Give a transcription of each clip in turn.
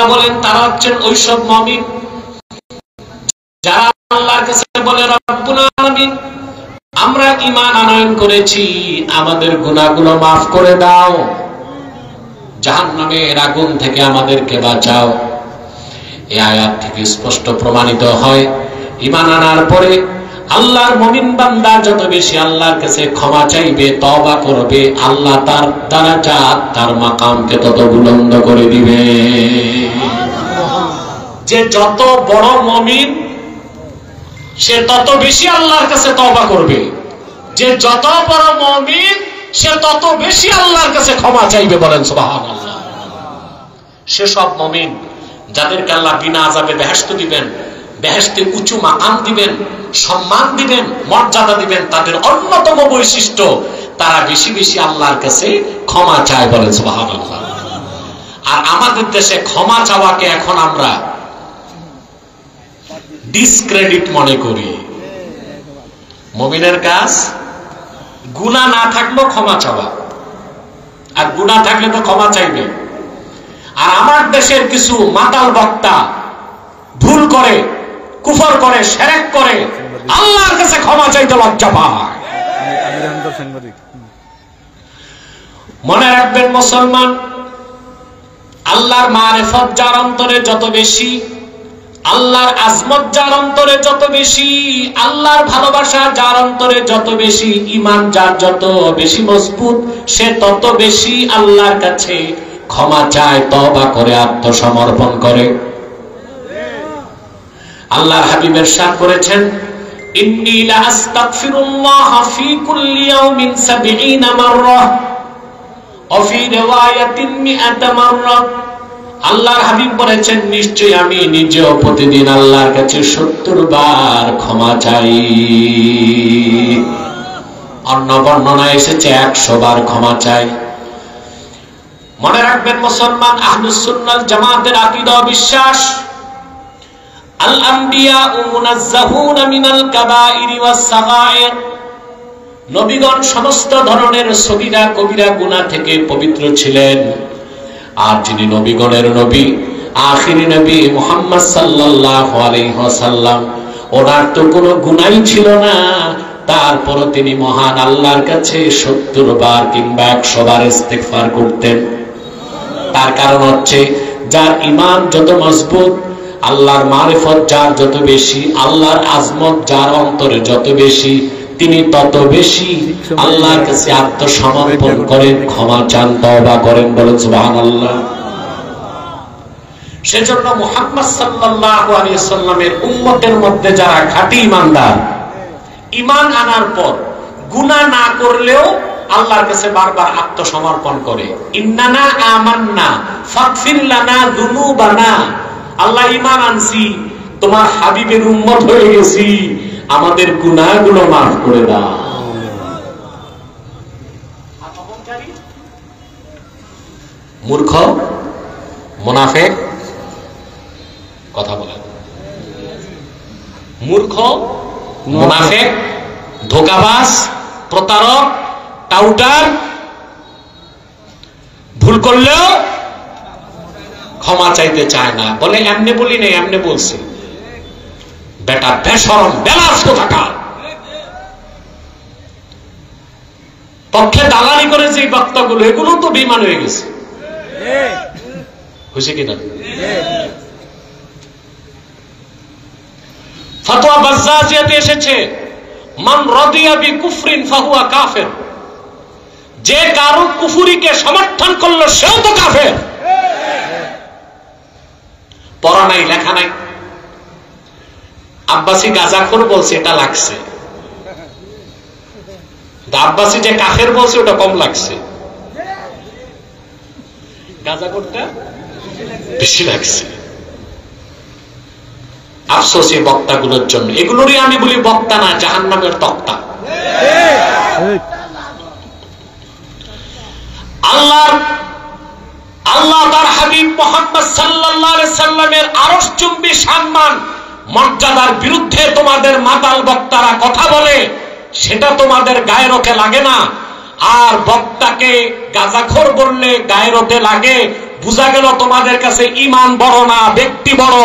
আল্লাহ বলেন তারা হচ্ছেন ওইসব মুমিন যারা আল্লাহর কাছে বলে রব্বুল আলামিন আমরা ঈমান আনয়ন করেছি, আমাদের গুনাহগুলো maaf করে দাও, জাহান্নামের আগুন থেকে আমাদেরকে বাঁচাও। এই আয়াত থেকে স্পষ্ট প্রমাণিত হয় ঈমান আনার পরে আল্লাহর মুমিন বান্দা যত বেশি আল্লাহর কাছে ক্ষমা চাইবে, তওবা করবে, আল্লাহ তার দারাজাত, তার মাকামকে তত বুলন্দ করে দিবে। যে যত বড় মুমিন সে তত বেশি আল্লাহর কাছে তওবা করবে, যে যত বড় মুমিন সে তত বেশি আল্লাহর কাছে ক্ষমা চাইবে। বলেন সুবহানাল্লাহ। সে সব মুমিন যাদেরকে আল্লাহ বিনা আযাবে বেহেশত দিবেন, বেহেশতে উঁচু মাকাম দিবেন, সম্মান দিবেন, মর্যাদা দিবেন, তাদের অন্যতম বৈশিষ্ট্য তারা বেশি বেশি আল্লাহর কাছে ক্ষমা চায়। বলেন সুবহানাল্লাহ। আর আমাদের দেশে ক্ষমা চাওয়াকে এখন আমরা ডিসক্রেডিট মনে করি। মুমিনের কাজ গুনাহ না থাকলেও ক্ষমা চাওয়া, আর গুনাহ থাকলে তো ক্ষমা চাইবে। আর আমার দেশের কিছু মাতাল বক্তা ভুল করে, কুফর করে, শিরক করে, আল্লাহর কাছে ক্ষমা চাইতে লজ্জা পায়। মনে রাখবেন মুসলমান, আল্লাহর মারিফত যার অন্তরে যত বেশি, আল্লাহর আজমত যার অন্তরে যত বেশি, আল্লাহর ভালোবাসা যার অন্তরে যত বেশি, ঈমান যার যত বেশি মজবুত, সে তত বেশি আল্লাহর কাছে ক্ষমা চায়, তওবা করে, আত্মসমর্পণ করে। আল্লাহর হাবিব ইরশাদ করেছেন, ইন্নী লা আস্তাগফিরুল্লাহ ফি কুল্লি ইয়াউমিন ৭০ মাররা ওয়া ফি রিওয়ায়াতিন ১০০ মাররা। আল্লাহর হাবিব বলেছেন, নিশ্চয়ই আমি নিজেও প্রতিদিন আল্লাহর কাছে ৭০ বার ক্ষমা চাই। অন্য বর্ণনায় এসেছে ১০০ বার ক্ষমা চাই। মনে রাখবেন মুসলমান, আহলুস সুন্নাহ জামাতের আকীদা ও বিশ্বাস, আল আম্বিয়া মুনাজ্জাহুনা মিনাল কাবাইরি ওয়াস সাগায়ের, নবীগণ সমস্ত ধরনের সগীরা কবিরা গুনাহ থেকে পবিত্র ছিলেন। আর যিনি নবীগণের নবী, আখিরি নবী মুহাম্মদ সাল্লাল্লাহু আলাইহি ওয়াসাল্লাম, ওনার তো কোনো গুনাহই ছিল না, তারপরও তিনি মহান আল্লাহর কাছে ৭০ বার কিংবা ১০০ বার ইস্তিগফার করতেন। তার কারণ হচ্ছে, যার ঈমান যত মজবুত, আল্লাহর মারিফত যার যত বেশি, আল্লাহর আজমত যার অন্তরে যত বেশি, তিনি তত বেশি আল্লাহর কাছে আত্মসমর্পণ করেন, ক্ষমা চান, তওবা করেন। বলেন সুবহানাল্লাহ। সেজন্য মুহাম্মদ সাল্লাল্লাহু আলাইহি ওয়াসাল্লামের উম্মতের মধ্যে যারা খাঁটি ঈমানদার, ঈমান আনার পর গুনাহ না করলেও আল্লাহর কাছে বারবার আত্মসমর্পণ করে, ইন্নানা আমান্না ফাগফির লানা যুনুবানা, আল্লাহ ঈমান আনছি, তোমার হাবিবের উম্মত হয়ে গেছি, আমাদের গুনাহগুলো maaf করে দাও। মূর্খ, মুনাফিক, কথা বলেন, মূর্খ, মুনাফিক, ধোঁকাবাজ, প্রতারক, টাউটার, ভুল করলেও ক্ষমা চাইতে চায় না। বলে এমনি বলি না, এমনি বলছি, বেটা বেশরম বেলাস কোথাকার। পক্ষে দালালি করে যে বক্তাগুলো, এগুলো তো বেঈমান হয়ে গেছে। হয়েছে কিনা? ফতোয়া বাজ্জাজিয়াতে এসেছে, মান রাদিয়া বিকুফরিন ফাহুয়া কাফির, যে কারো কুফরিকে সমর্থন করলো সেও তো কাফের। পড়া নাই, লেখা নাই, আব্বাসী গাঁজাখোর বলছে, এটা লাগছে। আব্বাসী যে কাফের বলছে ওটা কম লাগছে, গাঁজাখোরটা বেশি লাগছে। আফসোস এই বক্তাগুলোর জন্য। এগুলোরই আমি বলি বক্তা না, জাহান্নামের তক্তা। আল্লাহ তার হাবিব মুহাম্মদ সাল্লাল্লাহু আলাইহি সাল্লামের আরশচুম্বী সম্মান মর্যাদার বিরুদ্ধে তোমাদের মাতাল বক্তারা কথা বলে, সেটা তোমাদের গায়রতে লাগে না। আর বক্তাকে গাঁজাখোর বললে গায়রতে লাগে, বুঝা গেল তোমাদের কাছে ঈমান বড় না, ব্যক্তি বড়,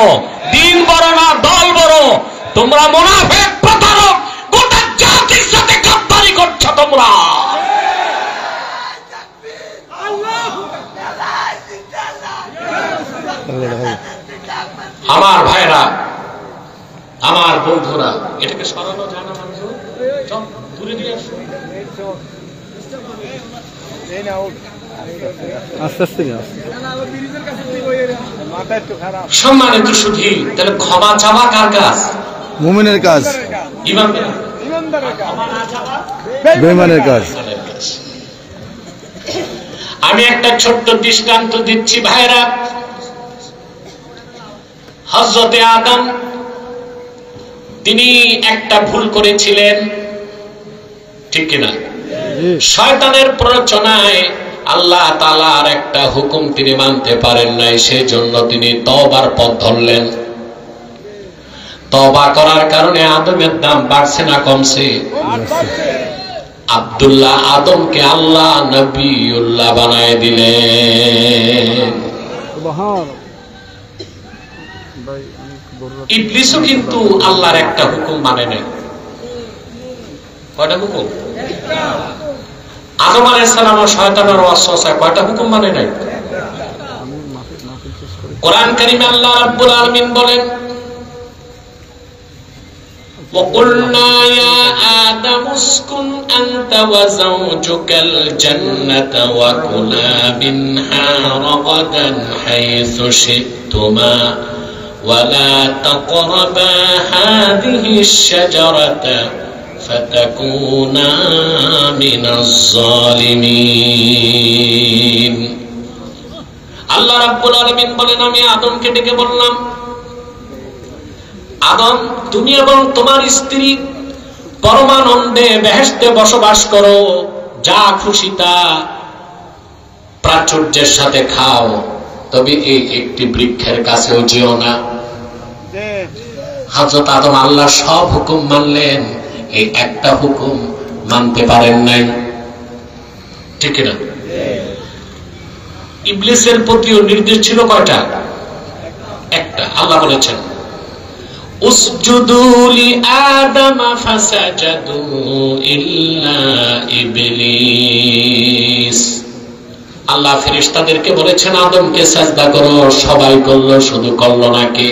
দিন বড় না, দল বড়। তোমরা মুনাফিক, প্রতারক, গোটা জাতির সাথে গাদ্দারি করছো তোমরা। আমার ভাইরা, আমার বন্ধুরা, এটাকে সরানো যায় না মানুষ? চল দূরে দিয়ে আসো। সম্মানিত সুধী, তাহলে ক্ষমা চাওয়া কার কাজ? মুমিনের কাজ, বেঈমানের কাজ। আমি একটা ছোট্ট দৃষ্টান্ত দিচ্ছি ভাইরা। হযরতে আদম তিনি একটা ভুল করেছিলেন, ঠিক কিনা? শয়তানের প্ররোচনায় আল্লাহ তাআলার একটা হুকুম তিনি মানতে পারেন নাই, সেজন্য তিনি তওবার পথ ধরলেন। তওবা করার কারণে আদমের দাম বাড়ছে না কমছে? আব্দুল্লাহ আদমকে আল্লাহ নবিউল্লাহ বানায় দিলেন। ইবলিসও কিন্তু আল্লাহর একটা হুকুম মানে নাই। কয়টা হুকুম? আদম আলাইহিস সালাম ও শয়তানের ওয়াসওয়াসায় কয়টা হুকুম মানে নাই? কোরআন কারীমে আল্লাহ রাব্বুল আলামিন বলেন, وَقُلْنَا يَا آدَمُ اسْكُنْ أَنْتَ وَزَوْجُكَ الْجَنَّةَ وَكُلَا مِنْهَا رَغَدًا حَيْثُ شِئْتُمَا وَلَا تَقْرَبَا هَذِهِ الشَّجَرَةَ فَتَكُونَا مِنَ الظَّالِمِينَ। আল্লাহ রাব্বুল আলামিন বলেন, আমি আদমকে ডেকে বললাম, আদম, তুমি এবং তোমার স্ত্রী পরমানন্দে বেহেশতে বসবাস করো, যা খুশি তা প্রাচুর্যের সাথে খাও, তবে এই একটি বৃক্ষের কাছেও যেও না। হযরত আদম আল্লাহর সব হুকুম মানলেন, এই একটা হুকুম মানতে পারেন নাই, ঠিক না? ইবলিসের প্রতিও নির্দেশ ছিল কয়টা? একটা। আল্লাহ বলেছেন, উসজুদু লিআদম ফাসাজাদু ইল্লা ইবলিস। আল্লাহ ফেরেশতাদেরকে বলেছেন আদমকে সাজদা করো, সবাই করলো, শুধু করলো না কে?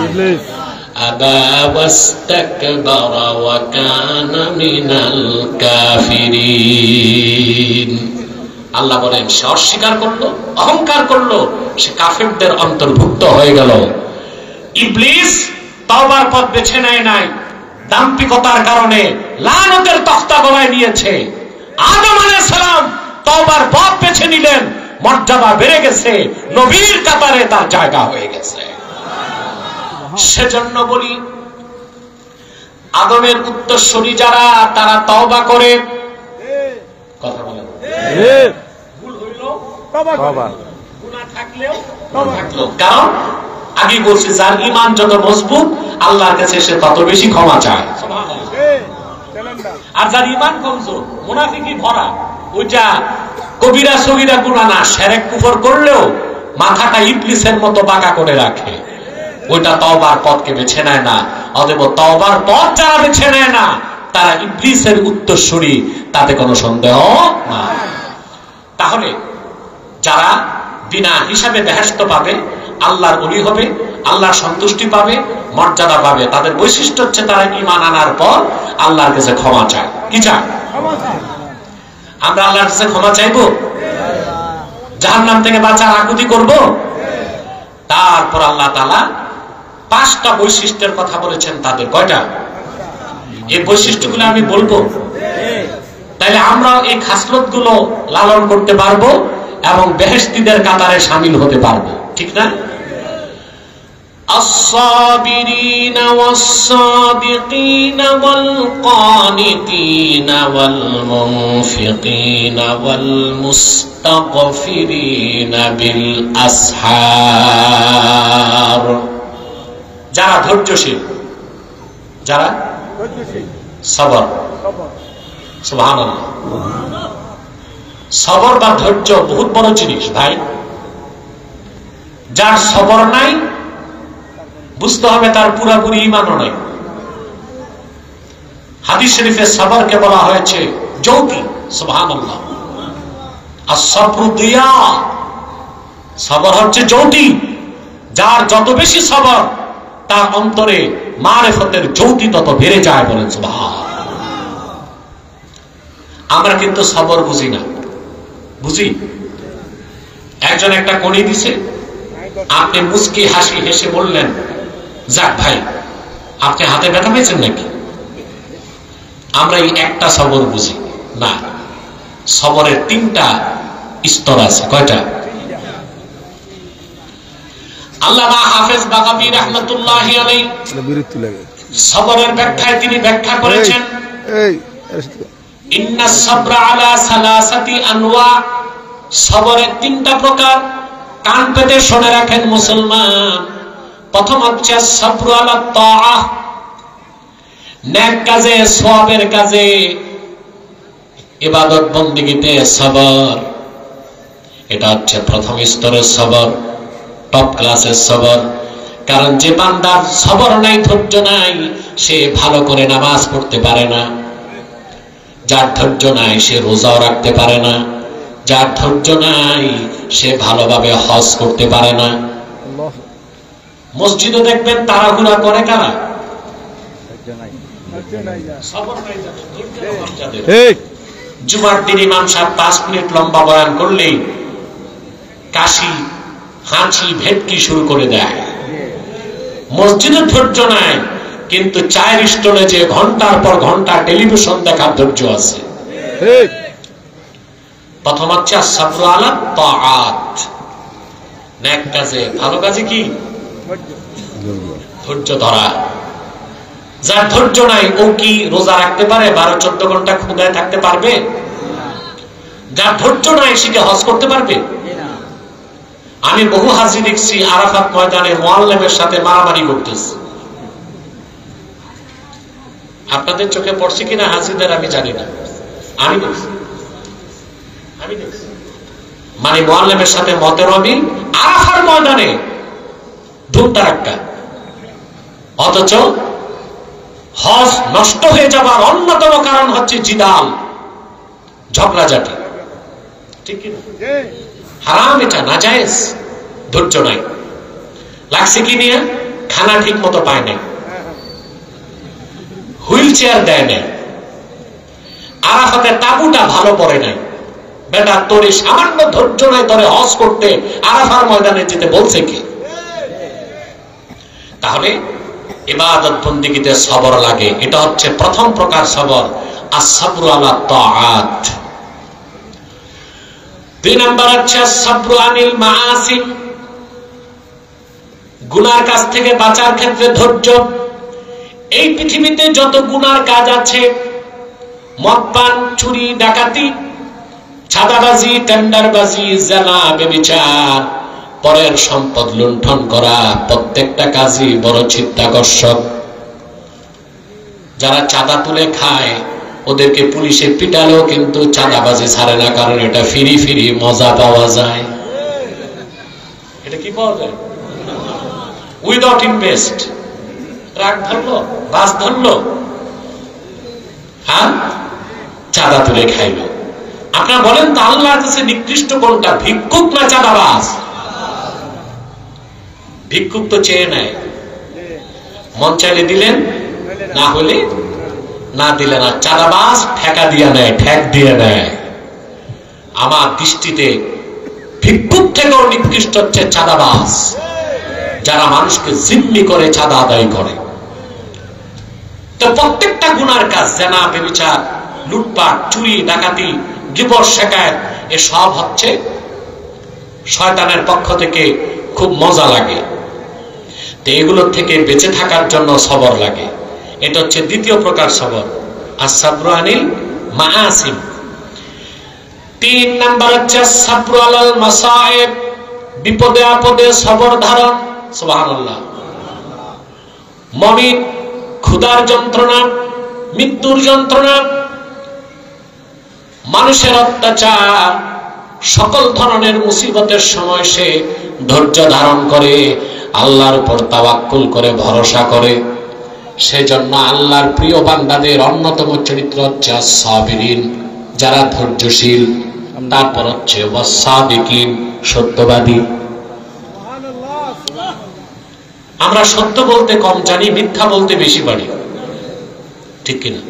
ইবলিস। আবা ওয়াস্তাকবারা ওয়া কানা মিনাল কাফিরিন। আল্লাহ বলেন, সে অস্বীকার করলো, অহংকার করলো, সে কাফেরদের অন্তর্ভুক্ত হয়ে গেল। ইবলিস তওবার পথ বেছে নেয় নাই, দাম্ভিকতার কারণে লানতের তখতা গলায় নিয়েছে। আদম আলাইহিস সালাম তওবার পথ বেছে নিলেন, মর্যাদা বেড়ে গেছে, নবীর কাতারে তার জায়গা হয়ে গেছে। সেজন্য বলি, আদমের উত্তরসূরি যারা, তারা তওবা করে, কথা বলেন, ভুল হইলো তওবা, গুনাহ থাকলেও তওবা থাকলো। কারণ আগে বলছি, যার ঈমান যত মজবুত আল্লাহর কাছে সে তত বেশি ক্ষমা চায়। আর যার ঈমান কমজোর, মুনাফিকি ভরা, ওইটা কবিরা সগীরা গুনাহ না, শিরক কুফর করলেও মাথাটা ইবলিসের মতো বাঁকা করে রাখে, ওইটা তওবার পথকে বেছে নেয় না। অতএব তওবার পথ যারা বেছে নেয় না, তারা ইবলিসের উত্তরসূরি, তাতে কোনো সন্দেহ নাই। তাহলে যারা বিনা হিসাবে বেহেশত পাবে, আল্লাহর ওলি হবে, আল্লাহর সন্তুষ্টি পাবে, মর্যাদা পাবে, তাদের বৈশিষ্ট্য হচ্ছে তারা ঈমান আনার পর আল্লাহর কাছে ক্ষমা চায়। কি চায়? আমরা আল্লাহর কাছে ক্ষমা চাইবো? জাহান্নাম থেকে বাঁচার আকুতি করব? তারপর আল্লাহ তাআলা 5টা বৈশিষ্ট্যের কথা বলেছেন। তাদের কয়টা? এই বৈশিষ্ট্যগুলো আমি বলবো, তাহলে আমরা এই খাসলতগুলো লালন করতে পারবো এবং বেহেশতীদের কাতারে শামিল হতে পারবো, ঠিক না? الصابرين والصادقين والقانتين والمنفقين والمستغفرين بالأسحار। যারা ধৈর্যশীল, যারা সবর, সুবহানাল্লাহ। সবর বা ধৈর্য বহুত বড় জিনিস ভাই। যার সবর নাই বুঝতে হবে তার পুরোপুরি ঈমানও নাই। হাদিস শরীফে সবরকে বলা হয়েছে জ্যোতি। সুবহানাল্লাহ। as-sabru diya, সবর হচ্ছে জ্যোতি। যার যত বেশি সবর তার অন্তরে মারিফতের জ্যোতি তত বেড়ে যায়। বলেন সুবহানাল্লাহ। আমরা কিন্তু সবর বুঝি না। বুঝি? একজন একটা কণি দিছে, আপনি মুস্কি হাসি হেসে বললেন, যাক ভাই আপনি হাতে ব্যথা পেয়েছেন নাকি? আমরা এই একটা সবর বুঝি না। সবরের তিনটা স্তর আছে। কয়টা? আল্লামা হাফেজ বাগাবী রাহমাতুল্লাহি আলাইহি সবরের ব্যাখ্যায় তিনি ব্যাখ্যা করেছেন, ইন্নাস সাবরা আলা সালাসাতি আনওয়া, সবরের তিনটা প্রকার। কান পেতে শুনে রাখেন মুসলমান। প্রথম হচ্ছে সাবরু আলা তাআহ, নেক কাজে সওয়াবের কাজে ইবাদত বন্দেগীতে সবর। এটা হচ্ছে প্রথম স্তরের সবর, টপ ক্লাসের সবর। কারণ যে বান্দার সবর নাই, ধৈর্য নাই, সে ভালো করে নামাজ পড়তে পারে না। যার ধৈর্য নাই সে রোজাও রাখতে পারে না। যার ধৈর্য নাই সে ভালোভাবে হজ করতে পারে না। মসজিদে দেখবেন তাড়াহুড়া করে কারা? জুমার দিন ইমাম সাহেব 5 মিনিট লম্বা বয়ান করলেই কাশি, হাঁচি, ভেটকি শুরু করে দেয়। মসজিদে ধৈর্য নাই, কিন্তু চায়ের স্টলে যে ঘন্টার পর ঘন্টা টেলিভিশন দেখার ধৈর্য আছে। প্রথম হচ্ছে সাবরু আলা তাআত, নেক কাজে, ভালো কাজে কি ধৈর্য ধরা। যার ধৈর্য নাই ও কি রোজা রাখতে পারে? 12-14 ঘন্টা ক্ষুধায় থাকতে পারবে? যার ধৈর্য নাই সে কি হজ করতে পারবে? আমি বহু হাজি দেখছি আরাফাত ময়দানে মুআল্লিমের সাথে মারামারি করতেছে। আপনাদের চোখে পড়ছে কিনা হাজিদের আমি জানি না, আমি দেখছি। মানে মুআল্লিমের সাথে মতের অমিল আরাফার ময়দানে ধুমধারাক্কা। অথচ হজ নষ্ট হয়ে যাবার অন্যতম কারণ হচ্ছে জিদাল, ঝগড়াঝাটি। ঠিক কিনা? হারাম, এটা নাজায়েজ। ধৈর্য নাই। লাগছে কি নিয়ে? খানা ঠিক মতো পায় নাই, হুইল চেয়ার দেয় নাই, আরাফাতের তাবুটা ভালো পড়ে নাই। বেটা তোর সামান্য ধৈর্য নাই, তোরে হজ করতে আরাফার ময়দানে যেতে বলছে কি? তাহলে ইবাদত বন্দেগীতে সবর লাগে। এটা হচ্ছে প্রথম প্রকার সবর, আস-সাবরু আলা তাআত। 2 নাম্বার হচ্ছে আস-সাবরু আনিল মাআসি, গুনার কাজ থেকে বাঁচার ক্ষেত্রে ধৈর্য। এই পৃথিবীতে যত গুনার কাজ আছে, মদপান, চুরি, ডাকাতি, ছাদাবাজি, টেন্ডারবাজি, জেনা, ব্যভিচার, পরের সম্পদ লুণ্ঠন করা, প্রত্যেকটা কাজই বড় চিত্তাকর্ষক। যারা চাঁদা তুলে খায় ওদেরকে পুলিশে পিটালেও কিন্তু চাঁদাবাজি ছাড়ে না, কারণ এটা ফিরি ফিরি মজা পাওয়া যায়। এটা কি পাওয়া যায়? Without invest. ট্রাক ধরলো, বাস ধরলো, হ্যাঁ, চাঁদা তুলে খাইলো। আপনারা বলেন তো আল্লাহর কাছে নিকৃষ্ট কোনটা, ভিক্ষুক না চাঁদাবাজ? ভিক্ষুক তো চেয়ে নেয়, মন চাইলে দিলেন, না হলে না দিলেন। আর চাঁদাবাজ ঠেকা দিয়ে নেয়, ঠেক দিয়ে নেয়। আমার দৃষ্টিতে ভিক্ষুক থেকেও নিকৃষ্ট হচ্ছে চাঁদাবাজ, যারা মানুষকে জিম্মি করে চাঁদা আদায় করে। তো প্রত্যেকটা গুনার কাজ, জেনা, ব্যভিচার, লুটপাট, চুরি, ডাকাতি, গীবত, শিকায়ত, এসব হচ্ছে শয়তানের পক্ষ থেকে খুব মজা লাগে। তো এগুলোর থেকে বেঁচে থাকার জন্য সবর লাগে। এটা হচ্ছে দ্বিতীয় প্রকার সবর, আস-সাবরু আনিল মাআসি। 3 নাম্বার হচ্ছে সাবরু আলাল মাসায়েব, বিপদে আপদে সবর ধারণ। সুবহানাল্লাহ। মুমিন ক্ষুধার যন্ত্রণা, মৃত্যুর যন্ত্রণা, মানুষের অত্যাচার, সকল ধরনের মুসিবতের সময় সে ধৈর্য ধারণ করে, আল্লাহর উপর তাওয়াক্কুল করে, ভরসা করে। সেজন্য আল্লাহর প্রিয় বান্দাদের অন্যতম চরিত্র হচ্ছে সাবিরিন, যারা ধৈর্যশীল। তারপর হচ্ছে ওয়াসাদিকিন, সত্যবাদী। আমরা সত্য বলতে কম জানি, মিথ্যা বলতে বেশি পারি, ঠিক কিনা?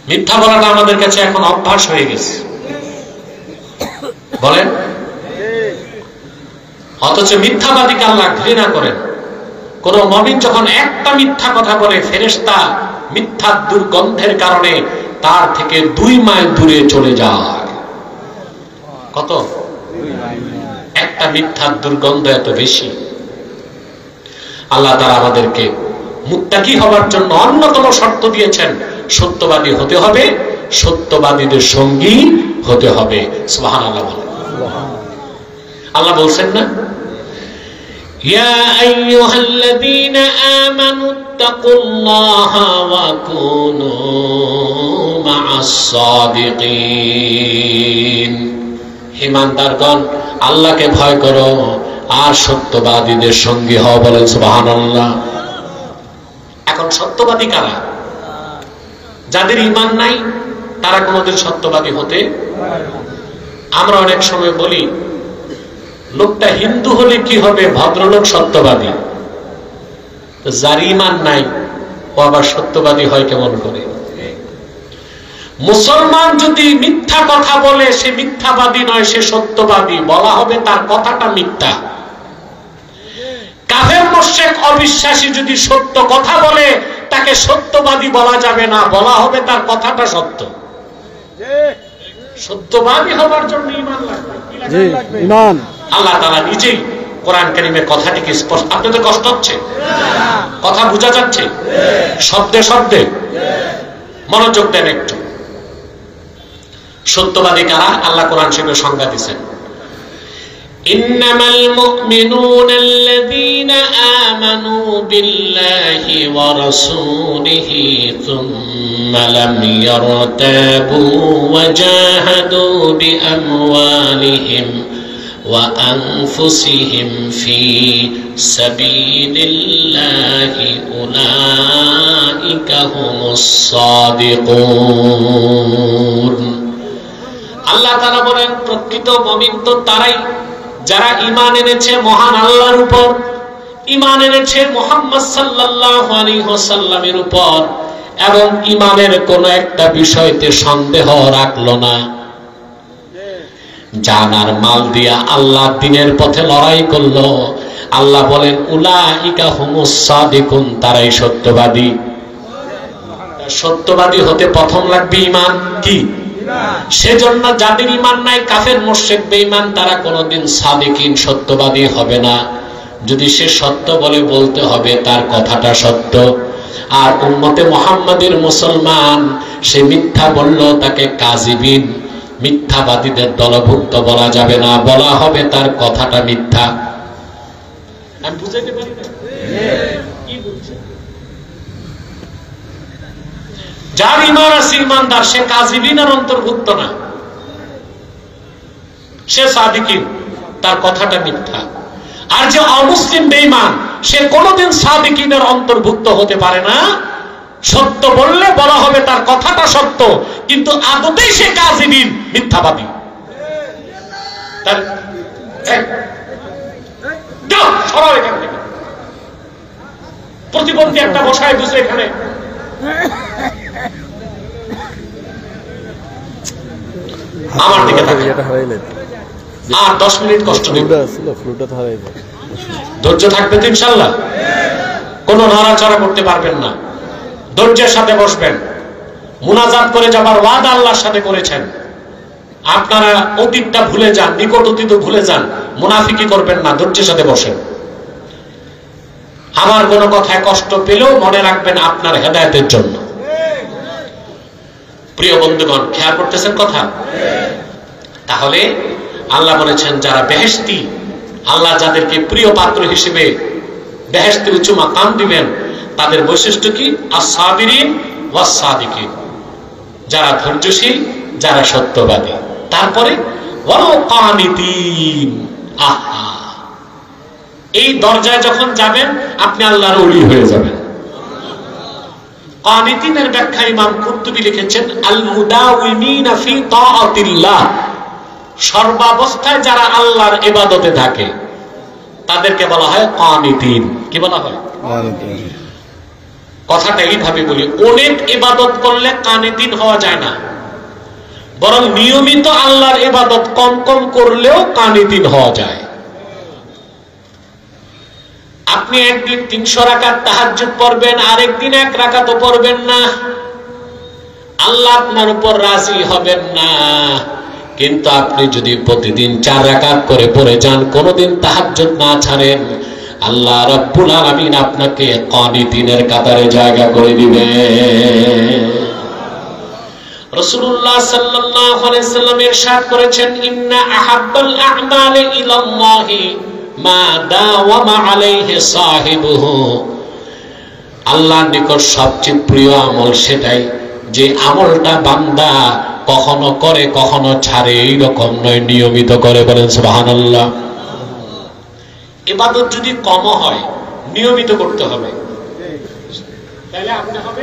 মিথ্যা বলাটা আমাদের কাছে এখন অভ্যাস হয়ে গেছে, বলেন। অথচ মিথ্যাবাদীকে আল্লাহ ঘৃণা করেন। কোন মুমিন যখন একটা মিথ্যা কথা বলে, ফেরেশতা মিথ্যার দুর্গন্ধের কারণে তার থেকে 2 মাইল দূরে চলে যায়। কত? একটা মিথ্যার দুর্গন্ধ এত বেশি। আল্লাহ তাআলা আমাদেরকে মুত্তাকি হওয়ার জন্য অন্যতম শর্ত দিয়েছেন, সত্যবাদী হতে হবে, সত্যবাদীদের সঙ্গী হতে হবে। সুবহানাল্লাহ বলেন। আল্লাহ বলছেন না, ইয়া আইয়ুহাল্লাযীনা আমানুত্তাকুল্লাহা ওয়া কুনু মা'আস সাদিকিন। ঈমানদারগণ, আল্লাহকে ভয় করো আর সত্যবাদীদের সঙ্গী হও। বলেন সুবহানাল্লাহ। এখন সত্যবাদী কারা? যাদের ঈমান নাই তারা কোনোদিন সত্যবাদী হতে। আমরা অনেক সময় বলি, লোকটা হিন্দু হলে কি হবে, ভদ্রলোক সত্যবাদী। যার ঈমান নাই ও আবার সত্যবাদী হয় কেমন করে? মুসলমান যদি মিথ্যা কথা বলে, সে মিথ্যাবাদী নয়, সে সত্যবাদী। বলা হবে তার কথাটা মিথ্যা। কাফের মুশরিক অবিশ্বাসী যদি সত্য কথা বলে, তাকে সত্যবাদী বলা যাবে না, বলা হবে তার কথাটা সত্য। সত্যবাদী হবার জন্য ঈমান লাগবে। ঈমান আল্লাহ তাআলা নিজেই কোরআন কারীমে কথাটিকে স্পষ্ট। আপনাদের কষ্ট হচ্ছে? কথা বোঝা যাচ্ছে? শব্দে শব্দে মনোযোগ দেন একটু। সত্যবাদী কারা? আল্লাহ কোরআন শরীফে সংজ্ঞা দিয়েছেন, ইন্নামাল মুমিনুনা আল্লাযীনা আমানু বিল্লাহি ওয়া রাসূলিহি থুম্মা লাম ইয়ারতাবু ওয়া জাহাদু বিআমওয়ালিহিম ওয়া আনফুসিহিম ফি সাবিলিল্লাহি উলাইকা হুমুস সাদিকুন। আল্লাহ তাআলা বলেন, প্রকৃত মুমিন তো তারাই যারা ঈমান এনেছে মহান আল্লাহর উপর, ঈমান এনেছে মুহাম্মদ সাল্লাল্লাহু আলাইহি ওয়াসাল্লামের উপর, এবং ঈমানের কোন একটা বিষয়তে সন্দেহ রাখলো না। জান আর মাল দিয়া আল্লাহর দ্বীনের পথে লড়াই করলো। আল্লাহ বলেন, উলাইকা হুমুস সাদিকুন, তারাই সত্যবাদী। সত্যবাদী হতে প্রথম লাগবে ঈমান। কি? সেজন্য যাদের ঈমান নাই, কাফের মুশরিক বেঈমান, তারা কোনোদিন সাদিকিন, সত্যবাদী হবে না। যদি সে সত্য বলে, বলতে হবে তার কথাটা সত্য। আর উম্মতে মুহাম্মাদের মুসলমান, সে মিথ্যা বলল তাকে কাযিবিন, মিথ্যাবাদীদের দলভুক্ত বলা যাবে না, বলা হবে তার কথাটা মিথ্যা। আমি বুঝাইতে পারি না? কি বুঝছেন? যার ঈমান আছে, ঈমানদার, সে কাযিবিনের অন্তর্ভুক্ত না, সে সাদিকিন, তার কথাটা মিথ্যা। আর যে অমুসলিম বেঈমান, সে কোনোদিন সাদিকিনের অন্তর্ভুক্ত হতে পারে না। সত্য বললে বলা হবে তার কথাটা সত্য, কিন্তু আদতেই সে কাযিবিন, মিথ্যাবাদী। প্রতিবন্ধী একটা বসায় দিছে এখানে। আমার দিকে আর 10 মিনিট কষ্ট দিন, ধৈর্য থাকবে তো ইনশাআল্লাহ। কোনো নড়াচড়া করতে পারবেন না, ধৈর্যের সাথে বসবেন। মুনাজাত করে যাবার ওয়াদা আল্লাহর সাথে করেছেন। আপনারা অতীতটা ভুলে যান, নিকট অতীত ভুলে যান, মুনাফিকি করবেন না, ধৈর্যের সাথে বসেন। আমার কোনো কথায় কষ্ট পেলেও মনে রাখবেন আপনার হেদায়েতের জন্য। প্রিয় বন্ধুগণ, খেয়াল করতেছেন কথা? তাহলে আল্লাহ বলেছেন, যারা বেহেশতি, আল্লাহ যাদেরকে প্রিয় পাত্র হিসেবে বেহেশতে উঁচু মাকাম দিবেন, তাদের বৈশিষ্ট্য কি? আস-সাবিরিন ওয়াস-সাদিকিন, যারা ধৈর্যশীল, যারা সত্যবাদী। তারপরে ওয়াল কানিতিন, আহা, এই দরজায় যখন যাবেন আপনি আল্লাহর ওলি হয়ে যাবেন। কানিতিনের ব্যাখ্যা ইমাম কুরতুবী লিখেছেন আল মুদাওয়িমিনা ফি তাআতিল্লাহ, সর্বাবস্থায় যারা আল্লাহর ইবাদতে থাকে তাদেরকে বলা হয় কানিতিন। কি বলা হয়? কথাটা এইভাবে বলি, অনেক ইবাদত করলে কানিতিন হওয়া যায় না, বরং নিয়মিত আল্লাহর ইবাদত কম কম করলেও কানিতিন হওয়া যায়। আপনি একদিন 300 রাকাত তাহাজ্জুদ পড়বেন, আরেকদিন 1 রাকাতও পড়বেন না, আল্লাহ আপনার উপর রাজি হবেন না। কিন্তু আপনি যদি প্রতিদিন 4 রাকাত করে পড়ে যান, কোনোদিন তাহাজ্জুদ না ছাড়েন, আল্লাহ রাব্বুল আলামিন আপনাকে কানিতিনের কাতারে জায়গা করে দিবেন। রাসূলুল্লাহ সাল্লাল্লাহু আলাইহি ওয়াসাল্লাম ইরশাদ করেছেন, ইন্না আহাব্বাল আ'মালি ইলাল্লাহি মা দাওয়ামা আলাইহি সাহিবুহু, আল্লাহর নিকট সবচেয়ে প্রিয় আমল সেটাই যে আমলটা বান্দা কখনো করে কখনো ছাড়ে, এইরকম নয়, নিয়মিত করে। বলেন সুবহানাল্লাহ। ইবাদত যদি কম হয় নিয়মিত করতে হবে, তাহলে আপনি হবে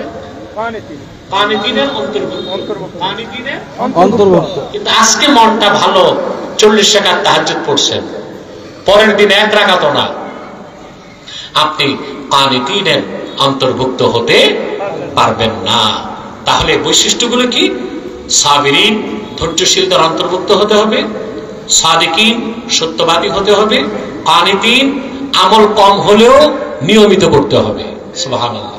কানিতিনের অন্তর্ভুক্ত। কিন্তু আজকে মনটা ভালো, 40 রাকাত তাহাজ্জুদ পড়ছেন, পরের দিন 1 রাকাতও না, আপনি কানিতিনের অন্তর্ভুক্ত হতে পারবেন না। তাহলে বৈশিষ্ট্যগুলো কি? সাবিরিন, ধৈর্যশীলদের অন্তর্ভুক্ত হতে হবে, সাদিকিন, সত্যবাদী হতে হবে, কানিতিন, আমল কম হলেও নিয়মিত করতে হবে। সুবহানাল্লাহ।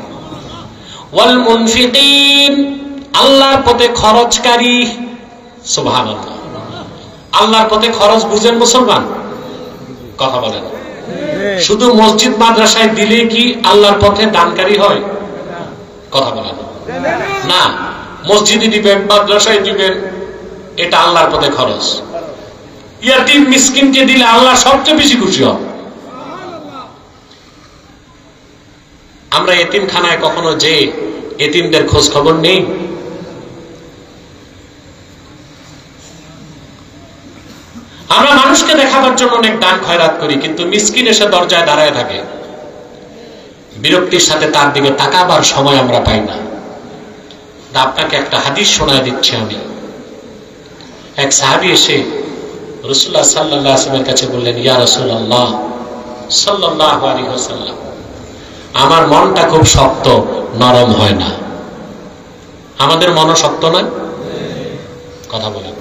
ওয়াল মুনফিকিন, আল্লাহর পথে খরচকারী। সুবহানাল্লাহ। আল্লাহর পথে খরচ বুঝেন মুসলমান? কথা বলেন। শুধু মসজিদ মাদ্রাসায় দিলে কি আল্লাহর পথে দানকারী হয়? কথা বলেন না। মসজিদে দিবেন, মাদ্রাসায় দিবেন, এটা আল্লাহর পথে খরচ। ইয়াতিম মিসকিনকে দিলে আল্লাহ সবচেয়ে বেশি খুশি হন। আমরা এতিমখানায় কখনো যে এতিমদের খোঁজ খবর নেই? আমরা মানুষকে দেখাবার জন্য অনেক দান খয়রাত করি, কিন্তু মিসকিন এসে দরজায় দাঁড়ায় থাকে, বিরক্তির সাথে তার দিকে তাকাবার সময় আমরা পাই না। আপনাকে একটা হাদিস শোনায় দিচ্ছি আমি। এক সাহাবী এসে রাসূলুল্লাহ সাল্লাল্লাহু আলাইহি ওয়াসাল্লামের কাছে বললেন, ইয়া রাসূলুল্লাহ সাল্লাল্লাহু আলাইহি ওয়াসাল্লাম, আমার মনটা খুব শক্ত, নরম হয় না। আমাদের মনও শক্ত না? কথা বলেন।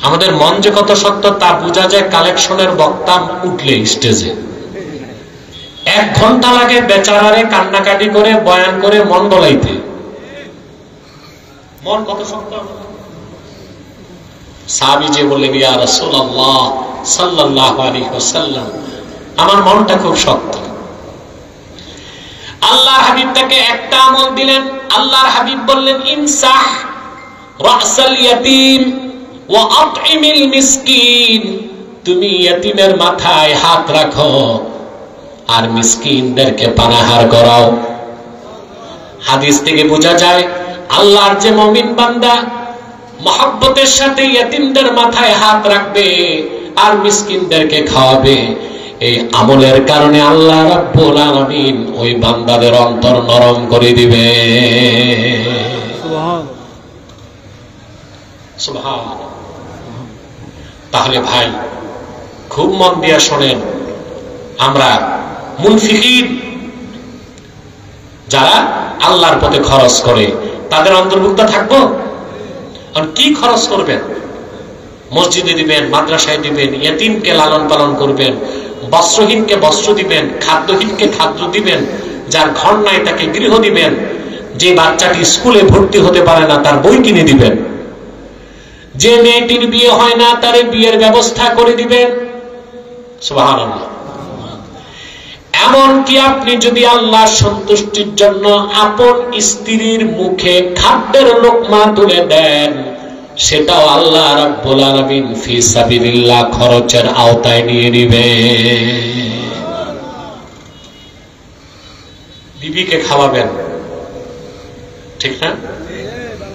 আমাদের মন যে কত শক্ত তা বোঝা যায় কালেকশনের বক্তা উঠলে স্টেজে 1 ঘন্টা লাগে বেচারারে কান্নাকাটি করে বয়ান করে মন বলাইতে। মন কত শক্ত। সাহাবী যে বললেন, ইয়া রাসূলুল্লাহ সাল্লাল্লাহু আলাইহি ওয়াসাল্লাম, আমার মনটা খুব শক্ত। আল্লাহর হাবিব তাকে একটা আমল দিলেন। আল্লাহর হাবিব বললেন, ইনসাহ রাসাল ইয়াতীম ওয়া আতইমিল মিসকিন, তুমি ইয়াতীমের মাথায় হাত রাখো আর মিসকিনদেরকে পানাহার করাও। হাদিস থেকে বোঝা যায় আল্লাহর যে মুমিন বান্দা মহব্বতের সাথে ইয়াতীমদের মাথায় হাত রাখবে আর মিসকিনদেরকে খাওয়াবে, এই আমলের কারণে আল্লাহ রাব্বুল আলামিন ওই বান্দাদের অন্তর নরম করে দিবে। সুবহানাল্লাহ। তাহলে ভাই খুব মন দিয়ে শোনেন, আমরা মুনফিকিন যারা আল্লাহর পথে খরচ করে তাদের অন্তর্ভুক্ত থাকবো। আর কি খরচ করবেন? মসজিদে দিবেন, মাদ্রাসায় দিবেন, ইয়েতিমকে লালন পালন করবেন, বস্ত্রহীনকে বস্ত্র দিবেন, খাদ্যহীনকে খাদ্য দিবেন, যার ঘর নাই তাকে গৃহ দিবেন, যে বাচ্চাটি স্কুলে ভর্তি হতে পারে না তার বই কিনে দিবেন, যে মেয়েটির বিয়ে হয় না তার বিয়ের ব্যবস্থা করে দিবেন। সুবহানাল্লাহ। এমনকি আপনি যদি আল্লাহর সন্তুষ্টির জন্য আপন স্ত্রীর মুখে খাদ্যের লোকমা তুলে দেন, সেটাও আল্লাহ রাব্বুল আলামিন ফি সাবিলিল্লাহ খরচের আওতায় নিয়ে নিবে। বিবিকে খাওয়াবেন, ঠিক না?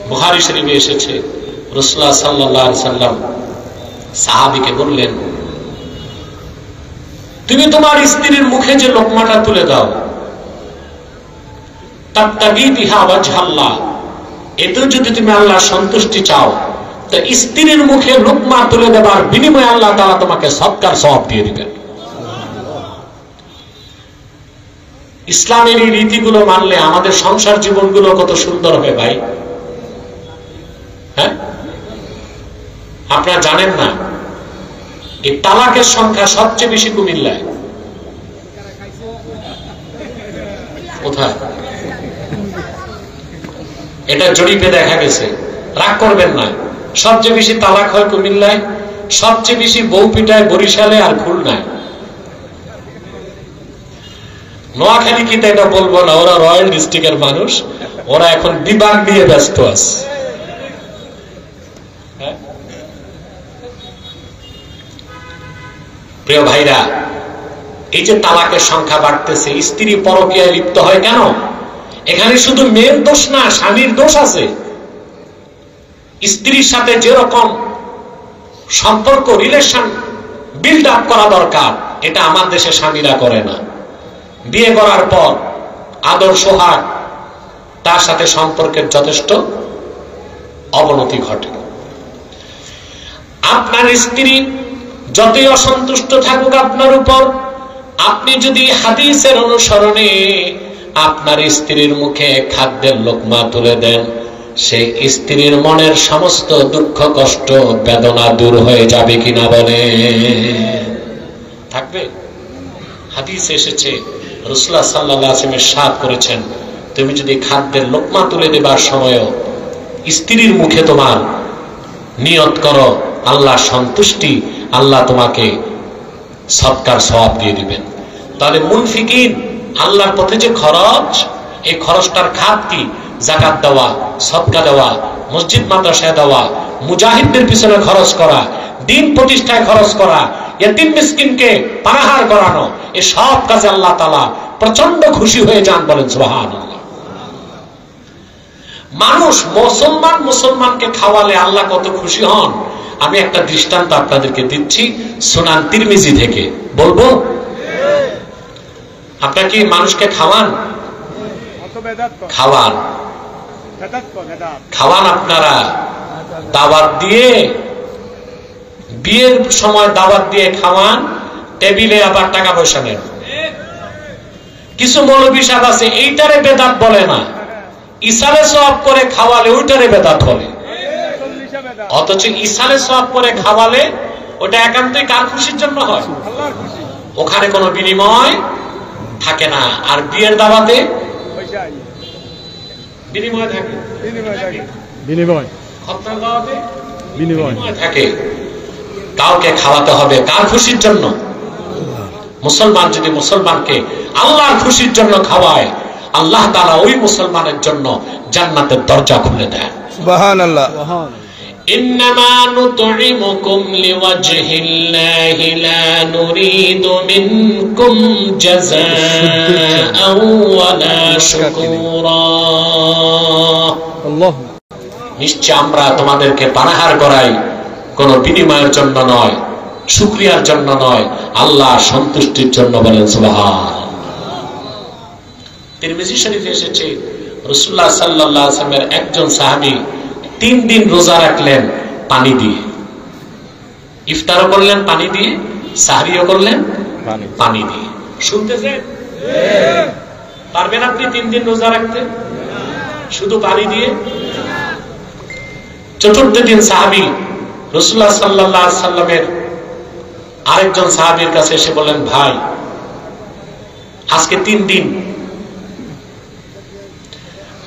বুখারী শরীফে এসেছে রাসূলুল্লাহ সাল্লাল্লাহু আলাইহি সাল্লাম সাহাবীকে বললেন, তুমি তোমার স্ত্রীর মুখে যে লোকমাটা তুলে দাও, তাবতাগী বিহা ওয়াজহাল্লাহ, এতে যদি তুমি আল্লাহর সন্তুষ্টি চাও, তো স্ত্রীর মুখে লোকমা তুলে দেবার বিনিময়ে আল্লাহ তাআলা তোমাকে সদকার সওয়াব দিয়ে দিবেন। ইসলামের এই রীতিগুলো মানলে আমাদের সংসার জীবনগুলো কত সুন্দর হবে ভাই। হ্যাঁ, আপনারা জানেন না এই তালাকের সংখ্যা সবচেয়ে বেশি কুমিল্লায়। কোথায়? এটা জরিপে দেখা গেছে, রাগ করবেন না। সবচেয়ে বেশি তালাক হয় কুমিল্লায়, সবচেয়ে বেশি বউ পিটায় বরিশালে আর খুলনায়। নোয়াখালী কি এটা বলবো না, ওরা রয়্যাল ডিস্ট্রিক্টের মানুষ, ওরা এখন বিভাগ নিয়ে ব্যস্ত আছে। প্রিয় ভাইরা, এই যে তালাকের সংখ্যা বাড়তেছে, স্ত্রী পরকীয়ায় লিপ্ত হয় কেন? এখানে শুধু মেয়ের দোষ না, স্বামীর দোষ আছে। স্ত্রীর সাথে যেরকম সম্পর্ক, রিলেশন বিল্ড আপ করা দরকার, এটা আমার দেশে স্বামীরা করে না। বিয়ে করার পর আদর সোহাগ, তার সাথে সম্পর্কের যথেষ্ট অবনতি ঘটে। আপনার স্ত্রী যতই অসন্তুষ্ট থাকুক আপনার উপর, আপনি যদি হাদিসের অনুসরণে আপনার স্ত্রীর মুখে খাদ্যের লোকমা তুলে দেন, সেই স্ত্রীর মনের সমস্ত দুঃখ কষ্ট বেদনা দূর হয়ে যাবে কিনা বলে? থাকবে? হাদিস এসেছে, রাসূলুল্লাহ সাল্লাল্লাহু আলাইহি ওয়াসাল্লাম ইরশাদ করেছেন, তুমি যদি খাদ্যের লোকমা তুলে দেবার সময়ও স্ত্রীর মুখে তোমার নিয়ত করো আল্লাহর সন্তুষ্টি, আল্লাহ তোমাকে সদকার সওয়াব দিয়ে দিবেন। তাহলে মুনফিকিন, আল্লাহর পথে যে খরচ, এই খরচটার খাত কি? যাকাত দেওয়া, সদকা দেওয়া, মসজিদ মাদ্রাসায় দেওয়া, মুজাহিদদের পিছনে খরচ করা, দিন প্রতিষ্ঠায় খরচ করা, ইতিম মিসকিনকে পানাহার করানো, এই সব কাজে আল্লাহ তাআলা প্রচন্ড খুশি হয়ে যান, বলেন সুবহানাল্লাহ। মানুষ মুসলমানকে খাওয়ালে আল্লাহ কত খুশি হন, আমি একটা দৃষ্টান্ত আপনাদেরকে দিচ্ছি সুনান তিরমিজি থেকে। বলবো? আপনারা কি মানুষকে খাওয়ান? খাওয়ান আপনারা দাওয়াত দিয়ে, বিয়ের সময় দাওয়াত দিয়ে খাওয়ান, টেবিলে আবার টাকা পয়সা নেন। কিছু মৌলবী সাহেব আছে এইটারে বেদাত বলে না, ইসালে সওয়াব করে খাওয়ালে ওইটারে বেদাত বলে। অথচ ইসালে সওয়াব করে খাওয়ালে ওটা একান্তই কার খুশির জন্য হয়? ওখানে কোনো বিনিময় থাকে না। আর বিয়ের দাওয়াতে বিনিময় থাকে, বিনিময় থাকে। কাউকে খাওয়াতে হবে কার খুশির জন্য? মুসলমান যদি মুসলমানকে আল্লাহর খুশির জন্য খাওয়ায়, আল্লাহ তাআলা ওই মুসলমানের জন্য জান্নাতের দরজা খুলে দেন। সুবহানাল্লাহ। ইন্নামা নুতইমুকুম লিওয়াজহিল্লাহি লা নুরিদু মিনকুম জাযাআন ওয়ালা শুকুরা। আল্লাহ, নিশ্চয় আমরা তোমাদেরকে পানাহার করাই কোনো বিনিময়ের জন্য নয়, শুকরিয়ার জন্য নয়, আল্লাহর সন্তুষ্টির জন্য, বলেন সুবহান। তিরমিজি শরীফে এসেছে, রাসূলুল্লাহ সাল্লাল্লাহু আলাইহি ওয়াসাল্লামের একজন সাহাবী 3 দিন রোজা রাখলেন পানি দিয়ে। ইফতারও করলেন পানি দিয়ে, সাহরিও করলেন পানি দিয়ে। শুনতেছেন? পারবেন আপনি 3 দিন রোজা রাখতে শুধু পানি দিয়ে? চতুর্থ দিন সাহাবী রাসূলুল্লাহ সাল্লাল্লাহু আলাইহি ওয়াসাল্লামের আরেকজন সাহাবীর কাছে এসে বলেন, ভাই আজকে 3 দিন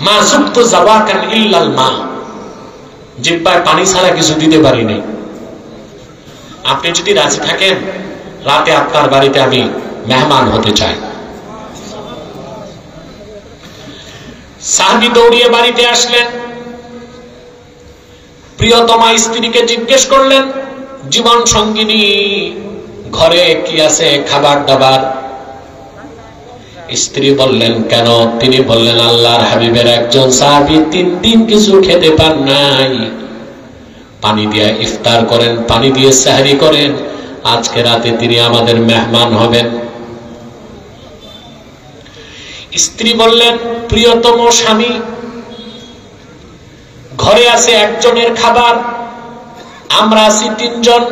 মা যুক্ত যাওয়াকান ইল্লাল মা, জিহ্বায় পানি ছাড়া কিছু দিতে পারি নাই। আপনি যদি রাজি থাকেন, রাতে আপনার বাড়িতে আমি মেহমান হতে চাই। সাহাবী দৌড়িয়ে বাড়িতে আসলেন, প্রিয়তমা স্ত্রীকে জিজ্ঞেস করলেন, জীবন সঙ্গিনী ঘরে কি আছে খাবার দাবার? স্ত্রী বললেন, কেন? তিনি বললেন, আল্লাহর হাবিবের একজন সাহাবী 3 দিন কিছু খেতে পান নাই, পানি দিয়ে ইফতার করেন, পানি দিয়ে সেহরি করেন। আজকে রাতে তিনি আমাদের মেহমান হবেন। স্ত্রী বললেন, প্রিয়তম স্বামী, ঘরে আছে একজনের খাবার, আমরা আছি 3 জন,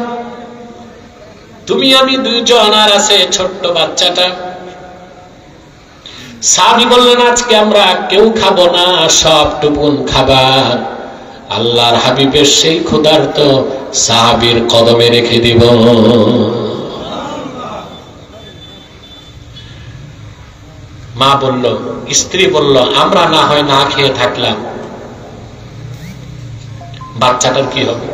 তুমি আমি 2 জন, আর আছে ছোট্ট বাচ্চাটা। সাহাবী বললেন, আজকে আমরা কেউ খাবো না, সব টুকুন খাবার আল্লাহর হাবিবের সেই ক্ষুধার্ত সাহাবীর কদমে রেখে দিব। মা বলল, স্ত্রী বলল, আমরা না হয় না খেয়ে থাকলাম, বাচ্চাটার কি হবে?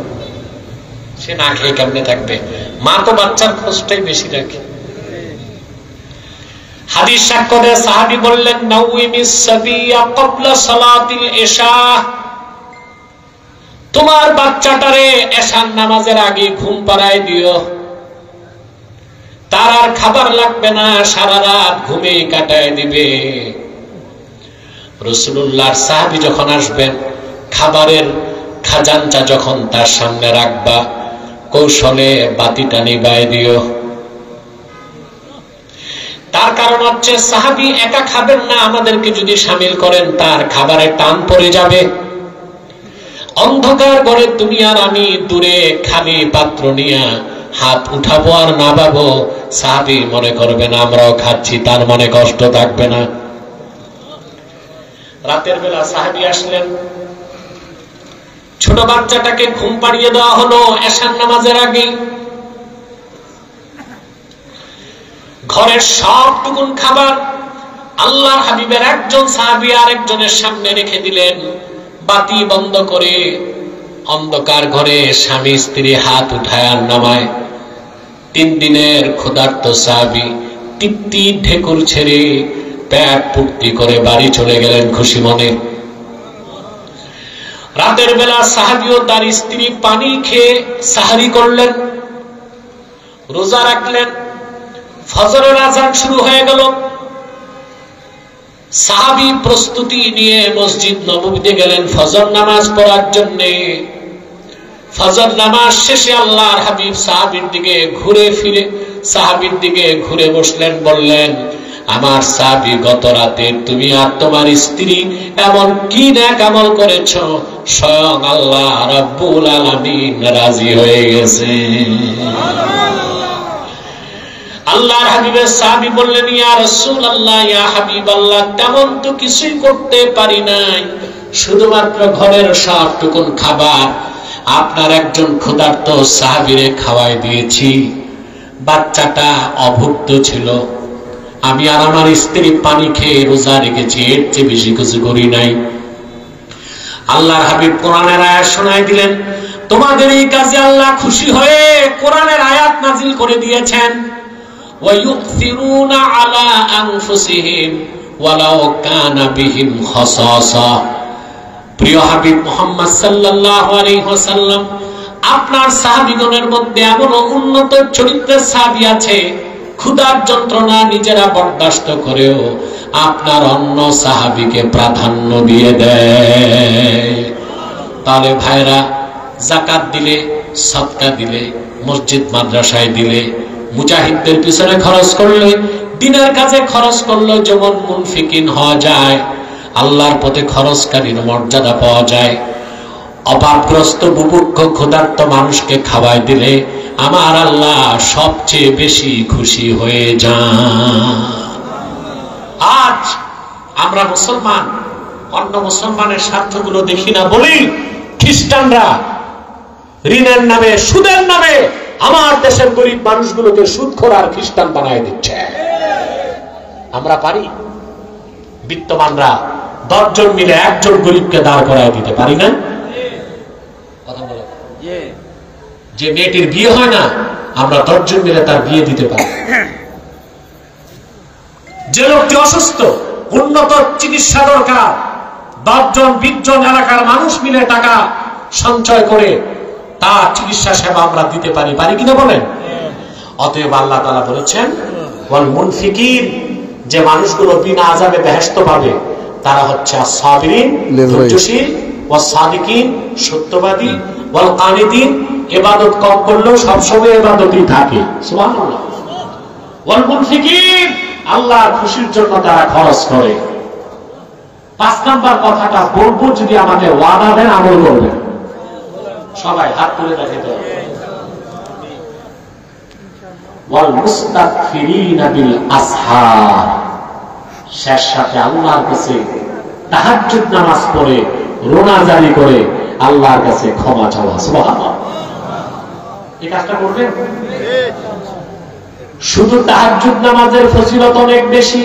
সে না খেয়ে কেমনে থাকবে? মা তো বাচ্চার খোঁজটাই বেশি রাখে। হাদিস সাক্ষ্য দেয়, সাহাবী বললেন, নাউমিস সাবিয়া ক্বাবলা সালাতিল ইশা, তোমার বাচ্চাটারে এশার নামাজের আগে ঘুম পাড়ায় দিও, তার আর খাবার লাগবে না, সারা রাত ঘুমে কাটায় দিবে। রাসূলুল্লাহর সাহাবী যখন আসবেন, খাবারের খাজানটা যখন তার সামনে রাখবা, কৌশলে বাতিটা নিভায় দিও। তার কারণ হচ্ছে, সাহাবী একা খাবেন না, আমাদেরকে যদি শামিল করেন তার খাবারে টান পড়ে যাবে। অন্ধকার ঘরে তুমি আর আমি দূরে খালি পাত্র নিয়ে হাত উঠাবো আর নামাবো, সাহাবী মনে করবেন আমরাও খাচ্ছি, তার মনে কষ্ট থাকবে না। রাতের বেলা সাহাবী আসলেন, ছোট বাচ্চাটাকে ঘুম পাড়িয়ে দেওয়া হলো এশার নামাজের আগে। ঘরের সবটুকুন খাবার আল্লাহর হাবিবের একজন সাহাবী আরেকজনের সামনে রেখে দিলেন, বাতি বন্ধ করে। অন্ধকার ঘরে স্বামী স্ত্রী হাত উঠায় আর নামায়। 3 দিনের ক্ষুধার্ত সাহাবী তৃপ্তি ঢেকুর ছেড়ে পেট পূর্তি করে বাড়ি চলে গেলেন খুশি মনে। রাতের বেলা সাহাবী ও তার স্ত্রী পানি খেয়ে সাহারি করলেন, রোজা রাখলেন। ফজরের আযান শুরু হয়ে গেল। সাহাবী প্রস্তুতি নিয়ে মসজিদ নববীতে গেলেন ফজর নামাজ পড়ার জন্য। ফজর নামাজ শেষে আল্লাহর হাবিব সাহাবীর দিকে ঘুরে বসলেন, বললেন, আমার সাহাবী, গত রাতে তুমি আর তোমার স্ত্রী এমন কি নেক আমল করেছো, স্বয়ং আল্লাহ রাব্বুল আলামিন রাজি হয়ে গেছে। আল্লাহর হাবিবের সাহাবী বললেন, ইয়া রাসূলুল্লাহ, ইয়া হাবিবাল্লাহ, তেমন তো কিছুই করতে পারি নাই, শুধুমাত্র ঘরের সবটুকুন খাবার আপনার একজন ক্ষুধার্ত সাহাবীরে খাওয়াই দিয়েছি। বাচ্চাটা অভুক্ত ছিল, আমি আর আমার স্ত্রী পানি খেয়ে রোজা রেখেছি, এর চেয়ে বেশি কিছু করি নাই। আল্লাহর হাবিব কোরআনের আয়াত শোনায় দিলেন, তোমাদের এই কাজে আল্লাহ খুশি হয়ে কোরআনের আয়াত নাজিল করে দিয়েছেন, وَيُؤْثِرُونَ عَلَى أَنفُسِهِمْ وَلَوْ كَانَ بِهِمْ خَصَاصَةٌ। প্রিয় হাবিব মুহাম্মদ সাল্লাল্লাহু আলাইহি ওয়াসাল্লাম, আপনার সাহাবীগণের মধ্যে এমন উন্নত চরিত্রের সাহাবী আছে, ক্ষুধার যন্ত্রণা নিজেরা বরদাস্ত করেও আপনার অন্য সাহাবীকে প্রাধান্য দিয়ে দেয়। তাহলে ভাইরা, যাকাত দিলে, সদকা দিলে, মসজিদ মাদ্রাসায় দিলে, মুজাহিদদের পিছনে খরচ করলে, দিনের কাজে খরচ করলে যেমন মুনফিকিন হওয়া যায়, আল্লাহর পথে খরচকারীর মর্যাদা পাওয়া যায়। অভাবগ্রস্ত বুভুক্ষ ক্ষুধার্ত মানুষকে খাওয়াই দিলে আমার আল্লাহ সবচেয়ে বেশি খুশি হয়ে যান। আজ আমরা মুসলমান অন্য মুসলমানের স্বার্থগুলো দেখি না বলেই খ্রিস্টানরা ঋণের নামে, সুদের নামে আমার দেশের গরিব মানুষগুলোকে সুদখোর আর খ্রিস্টান বানায় দিচ্ছে। আমরা পারি? বিত্তমানরা 10 জন মিলে একজন গরিবকে দাঁড় করায় দিতে পারি না? কথা বলো। যে মেয়েটির বিয়ে হয় না, আমরা 10 জন মিলে তার বিয়ে দিতে পারি। যে লোকটি অসুস্থ, উন্নত চিকিৎসা দরকার, 10 জন 20 জন এলাকার মানুষ মিলে টাকা সঞ্চয় করে তার চিকিৎসা সেবা আমরা দিতে পারি, পারি কিনা বলেন? অতএব আল্লাহ তাআলা বলেছেন, ওয়াল মুনফিকিন, যে মানুষগুলো বিনা আযাবে বেহেশত পাবে তারা হচ্ছে আস-সাবিরিন, ধৈর্যশীল, ওয়াস সাদিকিন, সত্যবাদী, ওয়াল কানিতিন, ইবাদত কম করলেও সবসময় ইবাদতই থাকে। সুবহানাল্লাহ। ওয়াল মুনফিকিন, আল্লাহর খুশির জন্য তারা খরচ করে। 5 নাম্বার কথাটা বলবো, যদি আমাকে ওয়াদা দেন আমল করবেন। সবাই হাত তুলে দেখাতে হবে। ওয়াল মুস্তাগফিরিনা বিল আসহার, শেষ সাথে আল্লাহর কাছে তাহাজ্জুদ নামাজ পড়ে রোনা জারি করে আল্লাহর কাছে ক্ষমা চাওয়া। সুবহানাল্লাহ। এই কাজটা করবেন। শুধু তাহাজ্জুদ নামাজের ফজিলত অনেক বেশি।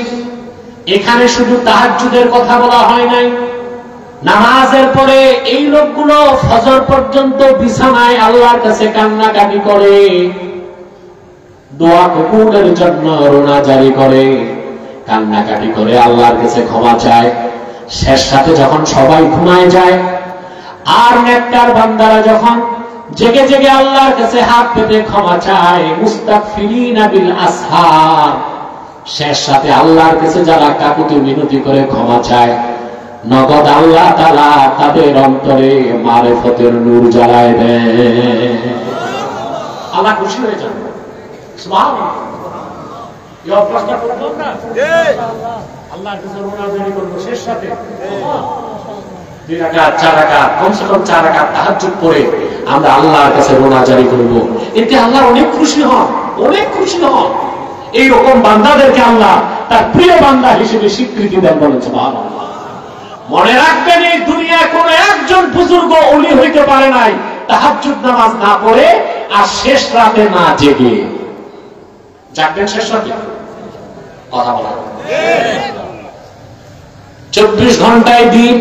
এখানে শুধু তাহাজ্জুদের কথা বলা হয় নাই, নামাজের পরে এই লোকগুলো ফজর পর্যন্ত বিছানায় আল্লাহর কাছে কান্নাকাটি করে, দোয়া কবুলের জন্য রোনা জারি করে, কান্নাকাটি করে আল্লাহর কাছে ক্ষমা চায়। শেষ সাথে যখন সবাই ঘুমায় যায় আর নেককার বান্দারা যখন জেগে জেগে আল্লাহর কাছে হাত পেতে ক্ষমা চায়, মুস্তাগফিরিনা বিল আসহার, শেষ সাথে আল্লাহর কাছে যারা কাকুতি মিনতি করে ক্ষমা চায়, নগদ আল্লাহ তাআলা তাদের অন্তরে মারিফতের নূর জ্বালায় দেন। আল্লাহ খুশি হয়ে যান। সুবহানাল্লাহ। এই অভ্যাসটা করব না, আল্লাহর কাছে রোনা জারি করব শেষ সাথে 2 রাকাত 4 রাকাত কমসে কম 4 রাকাত তাহাজ্জুদ পড়ে আমরা আল্লাহর কাছে রোনা জারি করব। এতে আল্লাহ অনেক খুশি হন, অনেক খুশি হন। এই রকম বান্দাদেরকে আল্লাহ তার প্রিয় বান্দা হিসেবে স্বীকৃতি দেন। বলেন সুবহানাল্লাহ। মনে রাখবেন, এই দুনিয়ায় কোন একজন বুজুর্গ ওলি হইতে পারে নাই তাহাজ্জুদ নামাজ না পড়ে আর শেষ রাতে না জেগে। জাগবেন শেষ রাতে, কথা বলা 24 ঘন্টায় দিন।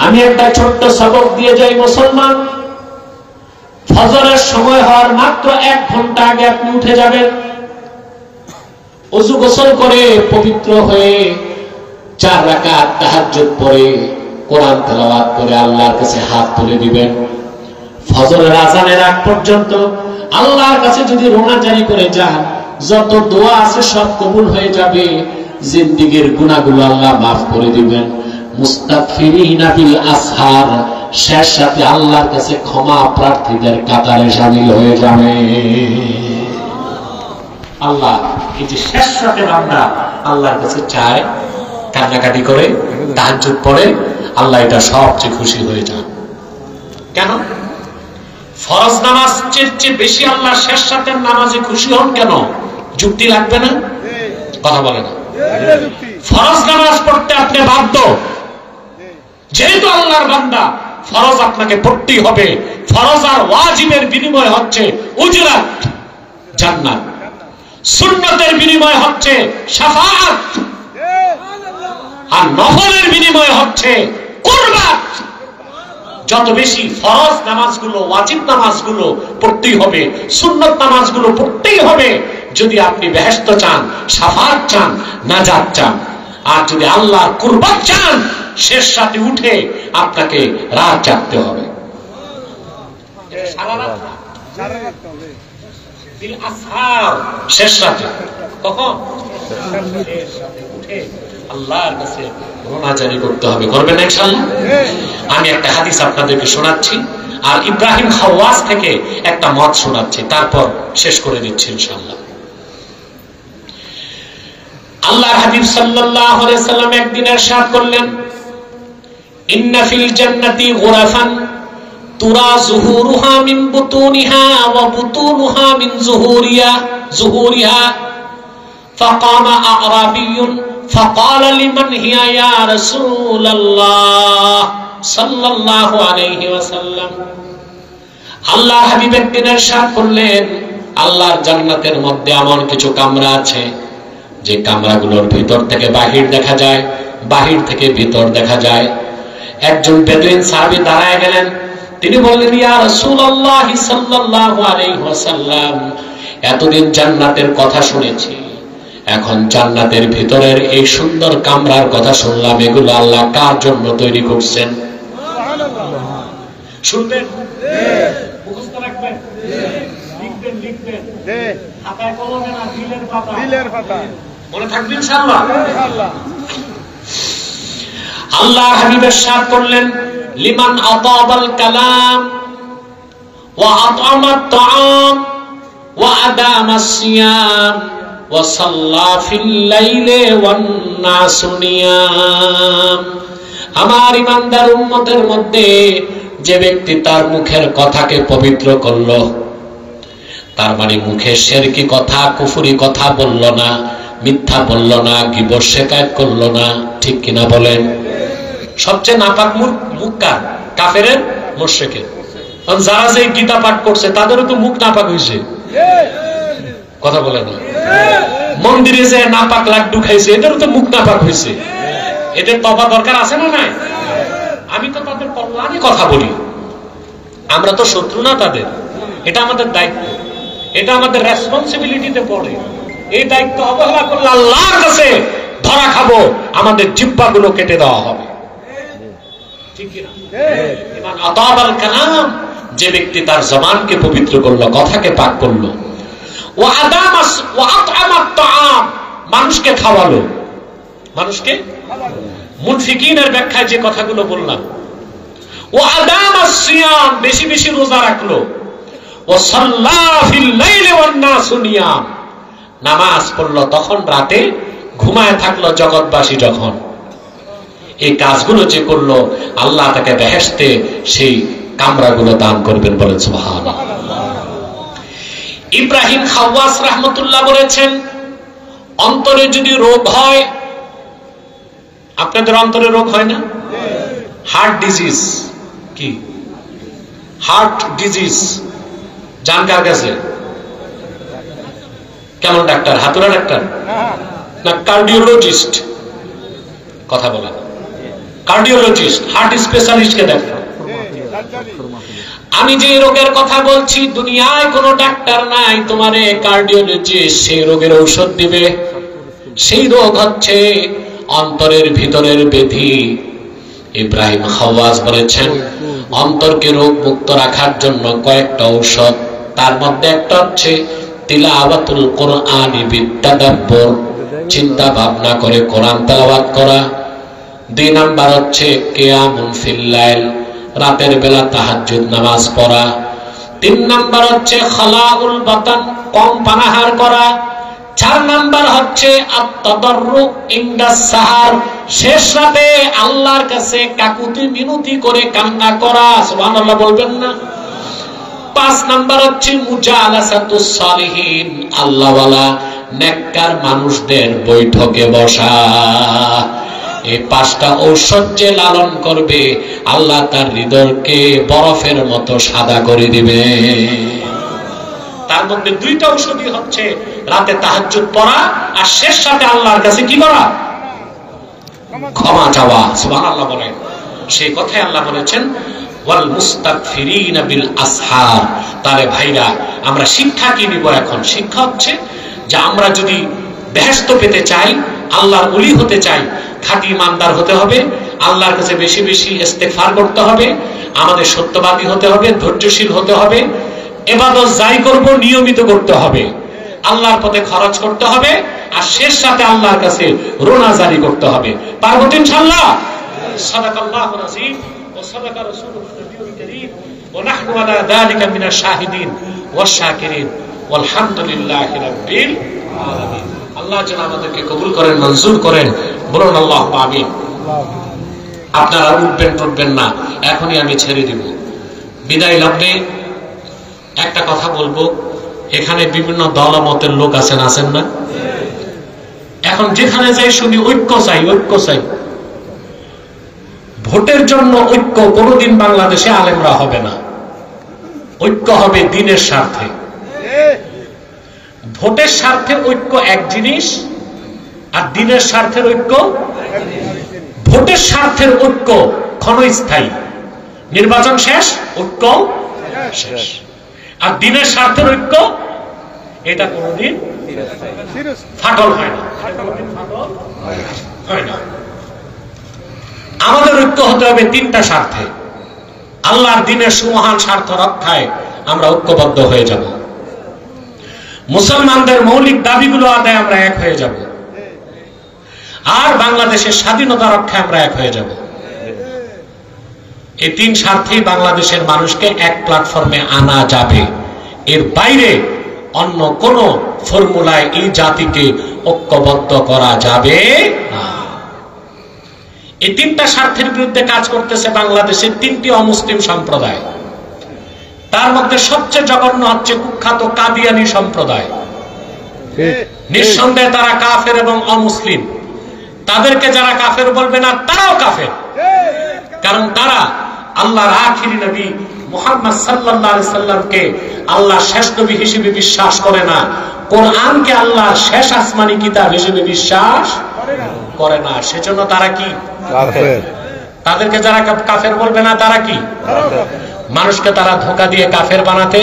আমি একটা ছোট্ট সবক দিয়ে যাই, মুসলমান, ফজরের সময় হওয়ার মাত্র 1 ঘন্টা আগে আপনি উঠে যাবেন, ওযু গোসল করে পবিত্র হয়ে 4 রাকাত তাহাজ্জুদ পড়ে কোরআন তেলাওয়াত করে আল্লাহর কাছে হাত তুলে দিবেন। ফজরের আযানের আগ পর্যন্ত আল্লাহর কাছে যদি রোনা জারি করে যান, যত দোয়া আছে সব কবুল হয়ে যাবে, জিন্দেগীর গুনাহগুলো আল্লাহ মাফ করে দিবেন। মুস্তাগফিরিনা বিল আসহার, শেষ সাথে আল্লাহর কাছে ক্ষমা প্রার্থীদের কাতারে শামিল হয়ে যাবে। আল্লাহ এই যে শেষ রাতে বান্দা আল্লাহর কাছে চায়, কান্নাকাটি করে, তাহাজ্জুদ পড়ে, আল্লাহ এটা সবচেয়ে খুশি হয়ে যান। কেন? ফরজ নামাজ চেয়ে বেশি আল্লাহ শেষ রাতের নামাজে খুশি হন কেন? যুক্তি লাগবে না? কথা বলে না। ফরজ নামাজ পড়তে আপনি বাধ্য, যেহেতু আল্লাহর বান্দা, ফরজ আপনাকে পড়তেই হবে। ফরজ আর ওয়াজিবের বিনিময় হচ্ছে উজরাত, জান্নাত। সুন্নতের বিনিময় হচ্ছে শাফাআত, আর নফলের বিনিময় হচ্ছে কুরবাত। যত বেশি ফরজ নামাজগুলো, ওয়াজিব নামাজগুলো পড়তেই হবে, সুন্নত নামাজগুলো পড়তেই হবে, যদি আপনি বেহেশত চান, শাফাআত চান, নাজাত চান। আর যদি আল্লাহর কুরবাত চান, শেষ রাতে উঠে আপনাকে রাত জাগতে হবে। সারা রাত বিল আসহার, শেষ রাতে। কখন? শেষ রাতে উঠে আল্লাহর কাছে রোনা জারি করতে হবে। করবেন না ইনশাআল্লাহ? আমি একটা হাদিস আপনাদেরকে শোনাচ্ছি, আর ইব্রাহিম খাওয়াস থেকে একটা মত শোনাচ্ছি, তারপর শেষ করে দিচ্ছি ইনশাআল্লাহ। আল্লাহর হাবিব সাল্লাল্লাহু আলাইহি সাল্লাম একদিন ইরশাদ করলেন, ইন্না ফিল জান্নাতি গুরাফান তুরা যুহুরুহা মিন বুতুনিহা ওয়া বুতুনুহা মিন যুহুরিহা ফাকামা আ'রাবিয়্যুন ফাকালা লিমান হিয়া ইয়া রাসূলুল্লাহ সাল্লাল্লাহু আলাইহি ওয়াসাল্লাম। আল্লাহর হাবিব একদিন ইরশাদ করলেন, আল্লাহর জান্নাতের মধ্যে এমন কিছু কামরা আছে যে কামরাগুলোর ভিতর থেকে বাহির দেখা যায়, বাহির থেকে ভিতর দেখা যায়। একজন বেদুইন সাহাবী দাঁড়ায় গেলেন, তিনি বললেন, ইয়া রাসূলুল্লাহ সাল্লাল্লাহু আলাইহি ওয়াসাল্লাম, এতদিন জান্নাতের কথা শুনেছি, এখন জান্নাতের ভিতরের এই সুন্দর কামরার কথা শুনলাম, এগুলো আল্লাহ কার জন্য তৈরি করছেন? সুবহানাল্লাহ। শুনবেন, মুখস্থ রাখবেন, লিখবেন, খাতায় কলমে না, দিলের পাতা, মনে থাকবে ইনশাআল্লাহ। আল্লাহ হাবিব ইরশাদ করলেন, লিমান আতাবাল কালাম ওয়া আতামাত তাআম ওয়া আদামাস সিয়াম ওয়া সাল্লা ফিল লাইলি ওয়ান নাসু নিয়াম। আমার ইমানদার উম্মতের মধ্যে যে ব্যক্তি তার মুখের কথাকে পবিত্র করলো, তার মানে মুখে শিরকি কথা, কুফরি কথা বলল না, মিথ্যা বলল না, গীবত শিকায়ত করল না, ঠিক কিনা বলেন? সবচেয়ে নাপাক মুখ কার? কাফেরের, মুশরিকের। কারণ যারা যে গীতা পাঠ করছে তাদেরও তো মুখ নাপাক হয়েছে, কথা বলে না। মন্দিরে যে নাপাক লাড্ডু খাইছে এদেরও তো মুখ নাপাক হয়েছে। এদের তওবা দরকার আছে না নাই? আমি তো তাদের কল্যাণে কথা বলি, আমরা তো শত্রু না তাদের। এটা আমাদের দায়িত্ব, এটা আমাদের রেসপন্সিবিলিটিতে পড়ে। এই দায়িত্ব অবহেলা করলে আল্লাহর কাছে ধরা খাবো, আমাদের জিহ্বাগুলো কেটে দেওয়া হবে, ঠিক কি না? ইমান আতাবাল কালাম, যে ব্যক্তি তার জবানকে পবিত্র করলো, কথাকে পাক করলো, ওয়া আদামাস ওয়া আতআমাত তাআম, মানুষকে খাওয়ালো, মানুষকে মুনফিকিনের ব্যাখ্যায় যে কথাগুলো বললাম, ওয়া আদামাস সিয়াম, বেশি বেশি রোজা রাখলো, ওয়া সাল্লা ফিল লাইলি ওয়ান নাসু নিয়াম, নামাজ পড়লো তখন রাতে, ঘুমায় থাকলো জগৎবাসী যখন। এই কাজগুলো যে করলো আল্লাহ তাকে বেহেশতে সেই কামরাগুলো দান করবেন, বলেন সুবহানাল্লাহ। ইব্রাহিম খাওয়াস রাহমাতুল্লাহ বলেছেন, অন্তরে যদি রোগ হয়, আপনাদের অন্তরে রোগ হয় না? হার্ট ডিজিজ, কি হার্ট ডিজিজ জান কার কাছে? কেমন ডাক্তার? হাতুড়া ডাক্তার না কার্ডিওলজিস্ট? কথা বলেন, কার্ডিওলজিস্ট, হার্ট স্পেশালিস্টকে দেখো। আমি যে রোগের কথা বলছি, দুনিয়ায় কোনো ডাক্তার নাই তোমারে কার্ডিওলজিস্ট সেই রোগের ঔষধ দিবে। সেই রোগ হচ্ছে অন্তরের ভিতরের ব্যাধি। ইব্রাহিম খাওয়াস বলেছেন, অন্তরকে রোগ মুক্ত রাখার জন্য কয়েকটা ঔষধ, তার মধ্যে একটা হচ্ছে তিলাওয়াতুল কোরআনি বিতাদাব্বুর, চিন্তা ভাবনা করে কোরআন তেলাওয়াত করা। 2 নাম্বার হচ্ছে কিয়ামুল ফিল লাইল, রাতের বেলা তাহাজ্জুদ নামাজ পড়া। 3 নাম্বার হচ্ছে খালাউল বাতান, কম পানাহার করা। 4 নাম্বার হচ্ছে আত-তাদাররু ইনদা সাহার, শেষ রাতে আল্লাহর কাছে কাকুতি মিনতি করে কান্না করা। সুবহানাল্লাহ বলবেন না? 5 নাম্বার হচ্ছে মুজালাসাতুস সালিহিন, আল্লাহওয়ালা নেককার মানুষদের বৈঠকে বসা। এই 5টা ঔষধ যে লালন করবে, আল্লাহ তার হৃদয়কে বরফের মতো সাদা করে দিবে। তার মধ্যে 2টা ঔষধই হচ্ছে রাতে তাহাজ্জুদ পড়া আর শেষ রাতে আল্লাহর কাছে কি করা? ক্ষমা চাওয়া। সুবহানাল্লাহ বলেন। সেই কথাই আল্লাহ বলেছেন, ওয়াল মুস্তাগফিরিনা বিল আসহার। তাহলে ভাইরা, আমরা শিক্ষা কি নিব এখন? শিক্ষা হচ্ছে যে আমরা যদি বেহেশত পেতে চাই, আল্লাহর ওলি হতে চাই, খাঁটি ইমানদার হতে হবে, আল্লাহর কাছে বেশি বেশি ইস্তেগফার করতে হবে, আমাদের সত্যবাদী হতে হবে, ধৈর্যশীল হতে হবে, ইবাদত যাই করব নিয়মিত করতে হবে, আল্লাহর পথে খরচ করতে হবে, আর শেষ সাথে আল্লাহর কাছে রোনা জারি করতে হবে। পারবো তো ইনশাআল্লাহ? সাদাকাল্লাহুল আযীম ওয়া সাদাকা রাসূলুল নবিয়্যুল কারীম ওয়া নাহনু আলা যালিকা মিনাশ শাহিদিন ওয়াশ শাকিরিন ওয়ালহামদুলিল্লাহি রাব্বিল আলামিন। আল্লাহ যেন আমাদেরকে কবুল করেন, মঞ্জুর করেন, বলুন আল্লাহুম্মা আমিন। আপনারা উঠবেন টুটবেন না, এখনই আমি ছেড়ে দিব। বিদায় লগ্নে একটা কথা বলবো, এখানে বিভিন্ন দলমতের লোক আছেন না? এখন যেখানে যাই শুনি ঐক্য চাই, ঐক্য চাই। ভোটের জন্য ঐক্য কোনোদিন বাংলাদেশে আলেমরা হবে না। ঐক্য হবে দ্বীনের স্বার্থে। ভোটের স্বার্থে ঐক্য এক জিনিস, আর দ্বীনের স্বার্থের ঐক্য। ভোটের স্বার্থের ঐক্য ক্ষণস্থায়ী, নির্বাচন শেষ, ঐক্য শেষ। আর দ্বীনের স্বার্থের ঐক্য এটা কোনদিন ফাটল হয় না, হয় না। আমাদের ঐক্য হতে হবে 3টা স্বার্থে। আল্লাহর দ্বীনের সুমহান স্বার্থ রক্ষায় আমরা ঐক্যবদ্ধ হয়ে যাব। মুসলমানদের মৌলিক দাবিগুলো আদায় আমরা এক হয়ে যাব, আর বাংলাদেশের স্বাধীনতা রক্ষায় আমরা এক হয়ে যাব। এই তিন স্বার্থেই বাংলাদেশের মানুষকে এক প্ল্যাটফর্মে আনা যাবে। এর বাইরে অন্য কোন ফর্মুলায় এই জাতিকে ঐক্যবদ্ধ করা যাবে না। এই তিনটা স্বার্থের বিরুদ্ধে কাজ করতেছে বাংলাদেশের তিনটি অমুসলিম সম্প্রদায়। তার মধ্যে সবচেয়ে জঘন্য হচ্ছে কুখ্যাত কাদিয়ানি সম্প্রদায়। নিঃসন্দেহে তারা কাফের এবং অমুসলিম। তাদেরকে যারা কাফের বলবে না তারাও কাফের, কারণ তারা আল্লাহর আখিরি নবী মুহাম্মদ সাল্লাল্লাহু আলাইহি সাল্লামকে আল্লাহর শেষ নবী হিসেবে বিশ্বাস করে না, কোরআনকে আল্লাহর শেষ আসমানি কিতাব হিসেবে বিশ্বাস করে না। সেজন্য তারা কি কাফের। তাদেরকে যারা কাফের বলবে না তারা কি মানুষকে তারা ধোঁকা দিয়ে কাফের বানাতে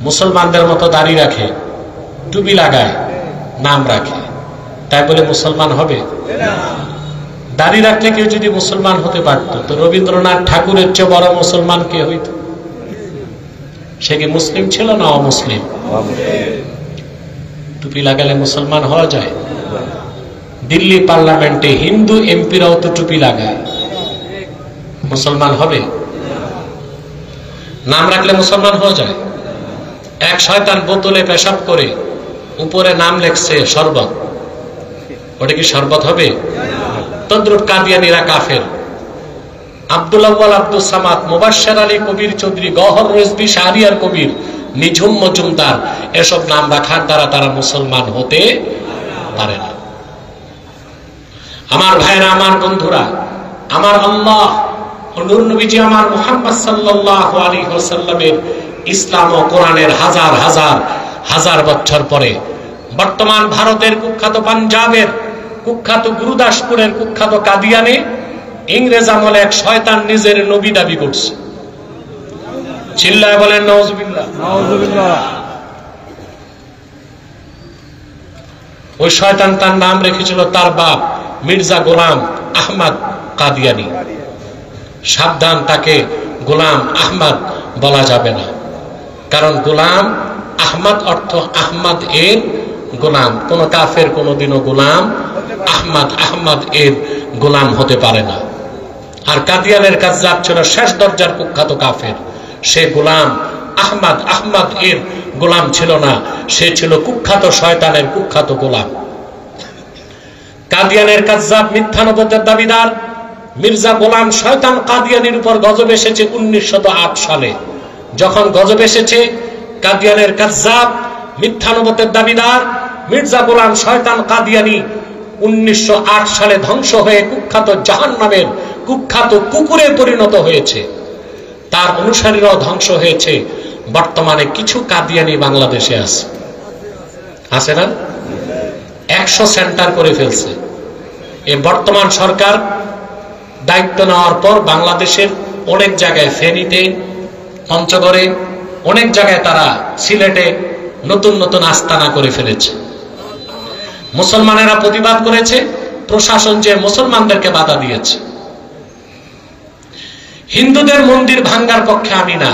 মুসলমানদের মতো দাড়ি রাখে, টুপি লাগায়, নাম রাখে, তাই বলে মুসলমান হবে? দাড়ি রাখলে কেউ যদি মুসলমান হতে পারত তো রবীন্দ্রনাথ ঠাকুরের চেয়ে বড় মুসলমান কে হইত? সে কি মুসলিম ছিল না অমুসলিম? টুপি লাগালে মুসলমান হওয়া যায়? দিল্লি পার্লামেন্টে হিন্দু এমপিরাও তো টুপি লাগায়, মুসলমান হবে? নাম রাখলে মুসলমান হওয়া যায়? এক শয়তান বোতলে পেশাব করে উপরে নাম লেখছে শরবত, ওটা কি শরবত হবে? তদ্রুপ কাদিয়ানীরা কাফের। আব্দুল আউয়াল, আব্দুল সামাদ, মুবাশশির আলী, কবির চৌধুরী, গওহর রেজভী, শাহরিয়ার কবির, নিঝুম মজুমদার, এসব নাম রাখার দ্বারা তারা মুসলমান হতে পারে না। আমার ভাইরা, আমার বন্ধুরা, আমার আল্লাহ ও নূর নবীজি আমার মুহাম্মদ সাল্লাল্লাহু আলাইহি ওয়াসাল্লামের ইসলাম ও কোরআনের হাজার হাজার হাজার বছর পরে বর্তমান ভারতের কুখ্যাত পাঞ্জাবের কুখ্যাত গুরুদাসপুরের কুখ্যাত কাদিয়ানে ইংরেজ আমলে এক শয়তান নিজের নবী দাবি করছে। চিল্লায় বলেন নাউজুবিল্লাহ। ওই শয়তান তার নাম রেখেছিল তার বাপ মির্জা গোলাম আহমদ কাদিয়ানি। সাবধান, তাকে গোলাম আহমদ বলা যাবে না, কারণ গোলাম আহমদ অর্থ আহমদ এর গোলাম। কোন কাফের কোনদিনও গোলাম আহমদ এর গোলাম হতে পারে না। আর কাদিয়ানের কাযযাব ছিল শেষ দরজার কুখ্যাত কাফের। সে গোলাম আহমদ এর গোলাম ছিল না, সে ছিল কুখ্যাত শয়তানের কুখ্যাত গোলাম। কাদিয়ানের কাযযাব মিথ্যা নবুয়তের দাবিদার মির্জা গোলাম শয়তান কাদিয়ানির উপর গজব এসেছে 1908 সালে। যখন গজব এসেছে, কাদিয়ানের কাযযাব মিথ্যা নবুয়তের দাবিদার মির্জা গোলাম শয়তান কাদিয়ানি 1908 সালে ধ্বংস হয়ে কুখ্যাত জাহান্নামের কুখ্যাত কুকুরে পরিণত হয়েছে। তার অনুসারীরাও ধ্বংস হয়েছে। বর্তমানে কিছু কাদিয়ানি বাংলাদেশে আছে না? 100 সেন্টার করে ফেলছে। এই বর্তমান সরকার দায়িত্ব নেওয়ার পর বাংলাদেশের অনেক জায়গায়, ফেনীতে, পঞ্চগড়ে, অনেক জায়গায়, তারা সিলেটে নতুন নতুন আস্তানা করে ফেলেছে। মুসলমানেরা প্রতিবাদ করেছে, প্রশাসন যে মুসলমানদেরকে বাধা দিয়েছে। হিন্দুদের মন্দির ভাঙ্গার পক্ষে আমি না,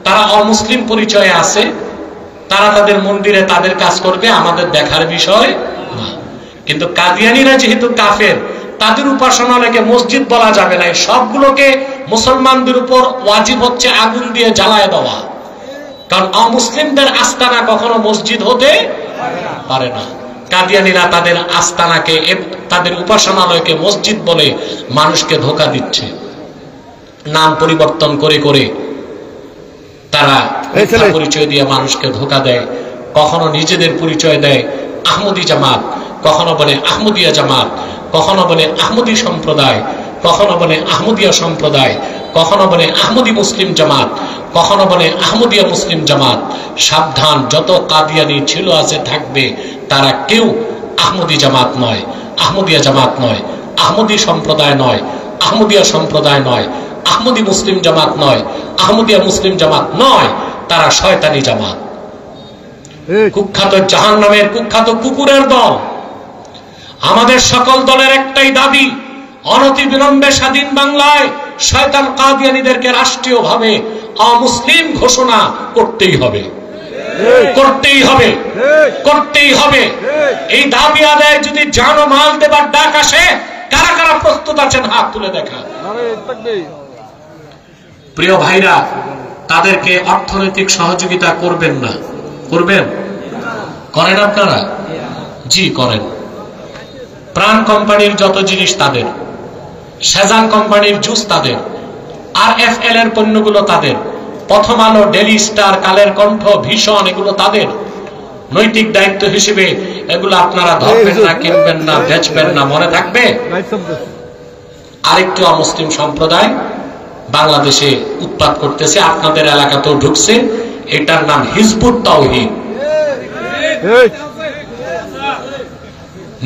তারা অমুসলিম পরিচয়ে আছে, তারা তাদের মন্দিরে তাদের কাজ করবে, আমাদের দেখার বিষয় না। কিন্তু কাদিয়ানীরা যেহেতু কাফের, তাদের উপাসনালয়কে মসজিদ বলা যাবে না। সবগুলোকে মুসলমানদের উপর ওয়াজিব হচ্ছে আগুন দিয়ে জ্বালায় দেওয়া, কারণ অমুসলিমদের আস্তানা কখনো মসজিদ হতে পারে না। কাদিয়ানীরা তাদের আস্তানাকে, তাদের উপাসনালয়কে মসজিদ বলে মানুষকে ধোঁকা দিচ্ছে। নাম পরিবর্তন করে করে তারা পরিচয় দিয়ে মানুষকে ধোঁকা দেয়। কখনো নিজেদের পরিচয় দেয় আহমদি জামাত, কখনো বলে আহমদিয়া জামাত, কখনো বলে আহমদি সম্প্রদায়, কখনো বলে আহমদিয়া সম্প্রদায়, কখনো বলে আহমদি মুসলিম জামাত, কখনো বলে আহমদিয়া মুসলিম জামাত। সাবধান, যত কাদিয়ানি ছিল, আছে, থাকবে, তারা কেউ আহমদি জামাত নয়, আহমদিয়া জামাত নয়, আহমদি সম্প্রদায় নয়, আহমদিয়া সম্প্রদায় নয়, আহমদি মুসলিম জামাত নয়, আহমদিয়া মুসলিম জামাত নয়, তারা শয়তানি জামাত, কুখ্যাত জাহান্নামের কুখ্যাত কুকুরের দল। আমাদের সকল দলের একটাই দাবি, অনতিবিলম্বে স্বাধীন বাংলায় শয়তান কাদিয়ানীদেরকে রাষ্ট্রীয়ভাবে অমুসলিম ঘোষণা করতেই হবে, করতেই হবে, করতেই হবে। এই দাবি আদায় যদি জান ও মাল দেবার ডাক আসে, কারা কারা প্রস্তুত আছেন হাত তুলে দেখা। প্রিয় ভাইরা, তাদেরকে অর্থনৈতিক সহযোগিতা করবেন না? করবেন? করেন আপনারা? জি করেন। প্রাণ কোম্পানির যত জিনিস তাদের, সেজান কোম্পানির জুস তাদের, RFL এর পণ্যগুলো তাদের, প্রথম আলো, ডেলি স্টার, কালের কণ্ঠ, ভীষণ, এগুলো তাদের। নৈতিক দায়িত্ব হিসেবে এগুলো আপনারা ধরবেন না, কিনবেন না, বেচবেন না, মনে থাকবে। আরেকটি অমুসলিম সম্প্রদায় বাংলাদেশে উৎপাত করতেছে, আপনাদের এলাকাতেও ঢুকছে, এটার নাম হিজবুত তাওহীদ।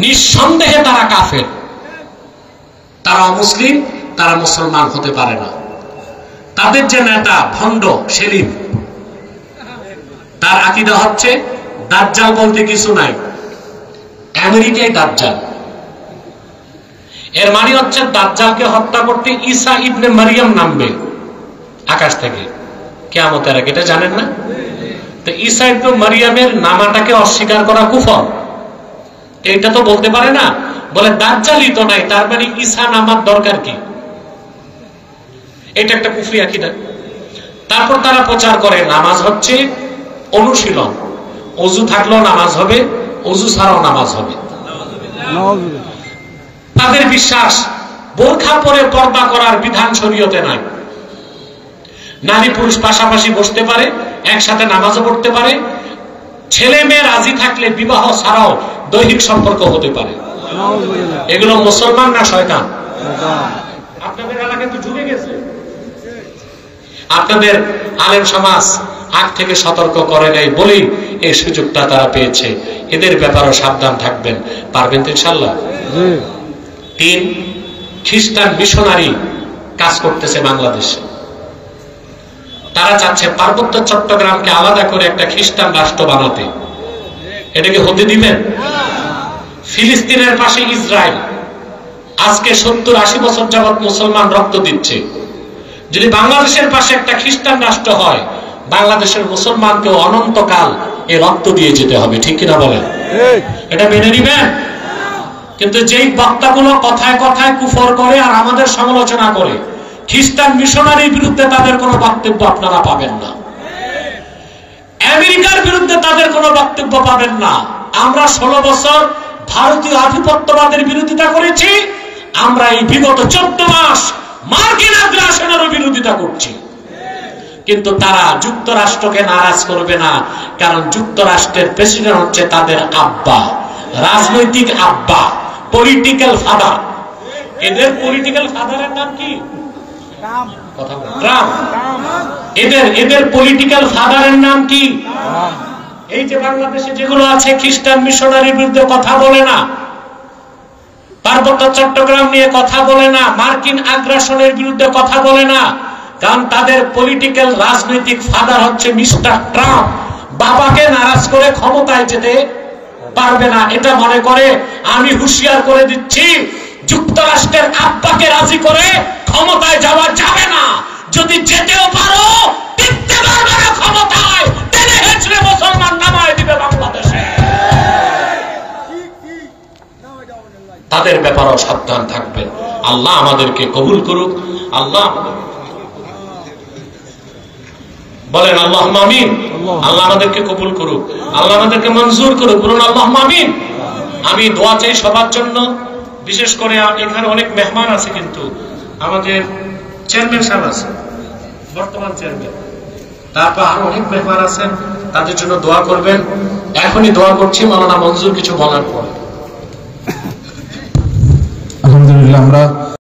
নিঃসন্দেহে তারা কাফের, তারা অমুসলিম, তারা মুসলমান হতে পারে না। তাদের যে নেতা ভণ্ড সেলিম, তার আকীদা হচ্ছে দাজ্জাল বলতে কিছু নাই, আমেরিকায় দাজ্জাল। এর মানে হচ্ছে দাজ্জালকে হত্যা করতে ঈসা ইবনে মারিয়াম নামবে আকাশ থেকে কিয়ামতের আগে, এটা জানেন না? তো ঈসা ইবনে মারিয়ামের নামাটাকে অস্বীকার করা কুফর, এটা তো বলতে পারে না। বলে দাজ্জালই তো নাই, তার মানে ঈসা নামার দরকার কি? এটা একটা কুফরি আকীদা। তারপর তারা প্রচার করে নামাজ হচ্ছে অনুশীলন, ওযু থাকলেও নামাজ হবে, ওযু ছাড়াও নামাজ হবে। তাদের বিশ্বাস বোরখা পরে পর্দা করার বিধান শরীয়তে নাই। নারী পুরুষ পাশাপাশি বসতে পারে, একসাথে নামাজও পড়তে পারে, ছেলে মেয়ে রাজি থাকলে বিবাহ ছাড়াও দৈহিক সম্পর্ক হতে পারে। এগুলো মুসলমান না শয়তান? আপনাদের এলাকায় তো ঢুকে গেছে। আপনাদের আলেম সমাজ আগ থেকে সতর্ক করে নাই বলেই এই সুযোগটা তারা পেয়েছে। এদের ব্যাপারেও সাবধান থাকবেন। পারবেন তো ইনশাআল্লাহ? 3, খ্রিস্টান মিশনারি কাজ করতেছে বাংলাদেশে। তারা চাচ্ছে পার্বত্য চট্টগ্রামকে আলাদা করে একটা খ্রিস্টান রাষ্ট্র বানাতে। এটাকে হতে দিবেন? ফিলিস্তিনের পাশে ইসরায়েল আজকে 70-80 বছর যাবৎ মুসলমান রক্ত দিচ্ছে। যদি বাংলাদেশের পাশে একটা খ্রিস্টান রাষ্ট্র হয়, বাংলাদেশের মুসলমানকে অনন্তকাল এই রক্ত দিয়ে যেতে হবে, ঠিক কিনা বলেন? এটা মেনে নিবেন? কিন্তু যেই বক্তাগুলো কথায় কথায় কুফর করে আর আমাদের সমালোচনা করে, খ্রিস্টান মিশনারির বিরুদ্ধে তাদের কোনো বক্তব্য আপনারা পাবেন না। আমেরিকার বিরুদ্ধে তাদের কোনো বক্তব্য পাবেন না। আমরা 16 বছর ভারতীয় আধিপত্যবাদের বিরোধিতা করেছি। আমরা এই বিগত 14 মাস মার্কিন আগ্রাসনের বিরোধিতা করছি। কিন্তু তারা যুক্তরাষ্ট্রকে নারাজ করবে না, কারণ যুক্তরাষ্ট্রের প্রেসিডেন্ট হচ্ছে তাদের আব্বা, রাজনৈতিক আব্বা, পলিটিক্যাল ফাদার। এদের পলিটিক্যাল ফাদারের নাম কি? ট্রাম্প। এদের পলিটিক্যাল ফাদারের নাম কি? এই যে বাংলাদেশে যেগুলো আছে খ্রিস্টান মিশনারির বিরুদ্ধে কথা বলে না, পার্বত্য চট্টগ্রাম নিয়ে কথা বলে না, মার্কিন আগ্রাসনের বিরুদ্ধে কথা বলে না, কারণ তাদের পলিটিক্যাল রাজনৈতিক ফাদার হচ্ছে মিস্টার ট্রাম্প। বাবাকে নারাজ করে ক্ষমতায় যেতে পারবে না, এটা মনে করে আমি হুঁশিয়ার করে দিচ্ছি, যুক্তরাষ্ট্রের আব্বাকে রাজি করে ক্ষমতায় যাওয়া যাবে না। যদি যেতেও পারো, টিকতে পারবে না ক্ষমতায়, টেনে হেঁচড়ে মুসলমান নামায় দিবে বাংলাদেশে। তাদের ব্যাপারেও সাবধান থাকবেন। আল্লাহ আমাদেরকে কবুল করুক। আল্লাহ বলেন আল্লাহুম্মা আমিন। আল্লাহ আমাদেরকে কবুল করুক, আল্লাহ আমাদেরকে মঞ্জুর করুক। বলুন আল্লাহুম্মা আমিন। আমি দোয়া চাই সবার জন্য, বিশেষ করে এখানে অনেক মেহমান আছে, কিন্তু আমাদের চেয়ারম্যান সাহেব আছে, বর্তমান চেয়ারম্যান, তারপর আরো অনেক মেহমান আছেন, তাদের জন্য দোয়া করবেন। এখনই দোয়া করছি মাওলানা মঞ্জুর কিছু বলার পর। আলহামদুলিল্লাহ, আমরা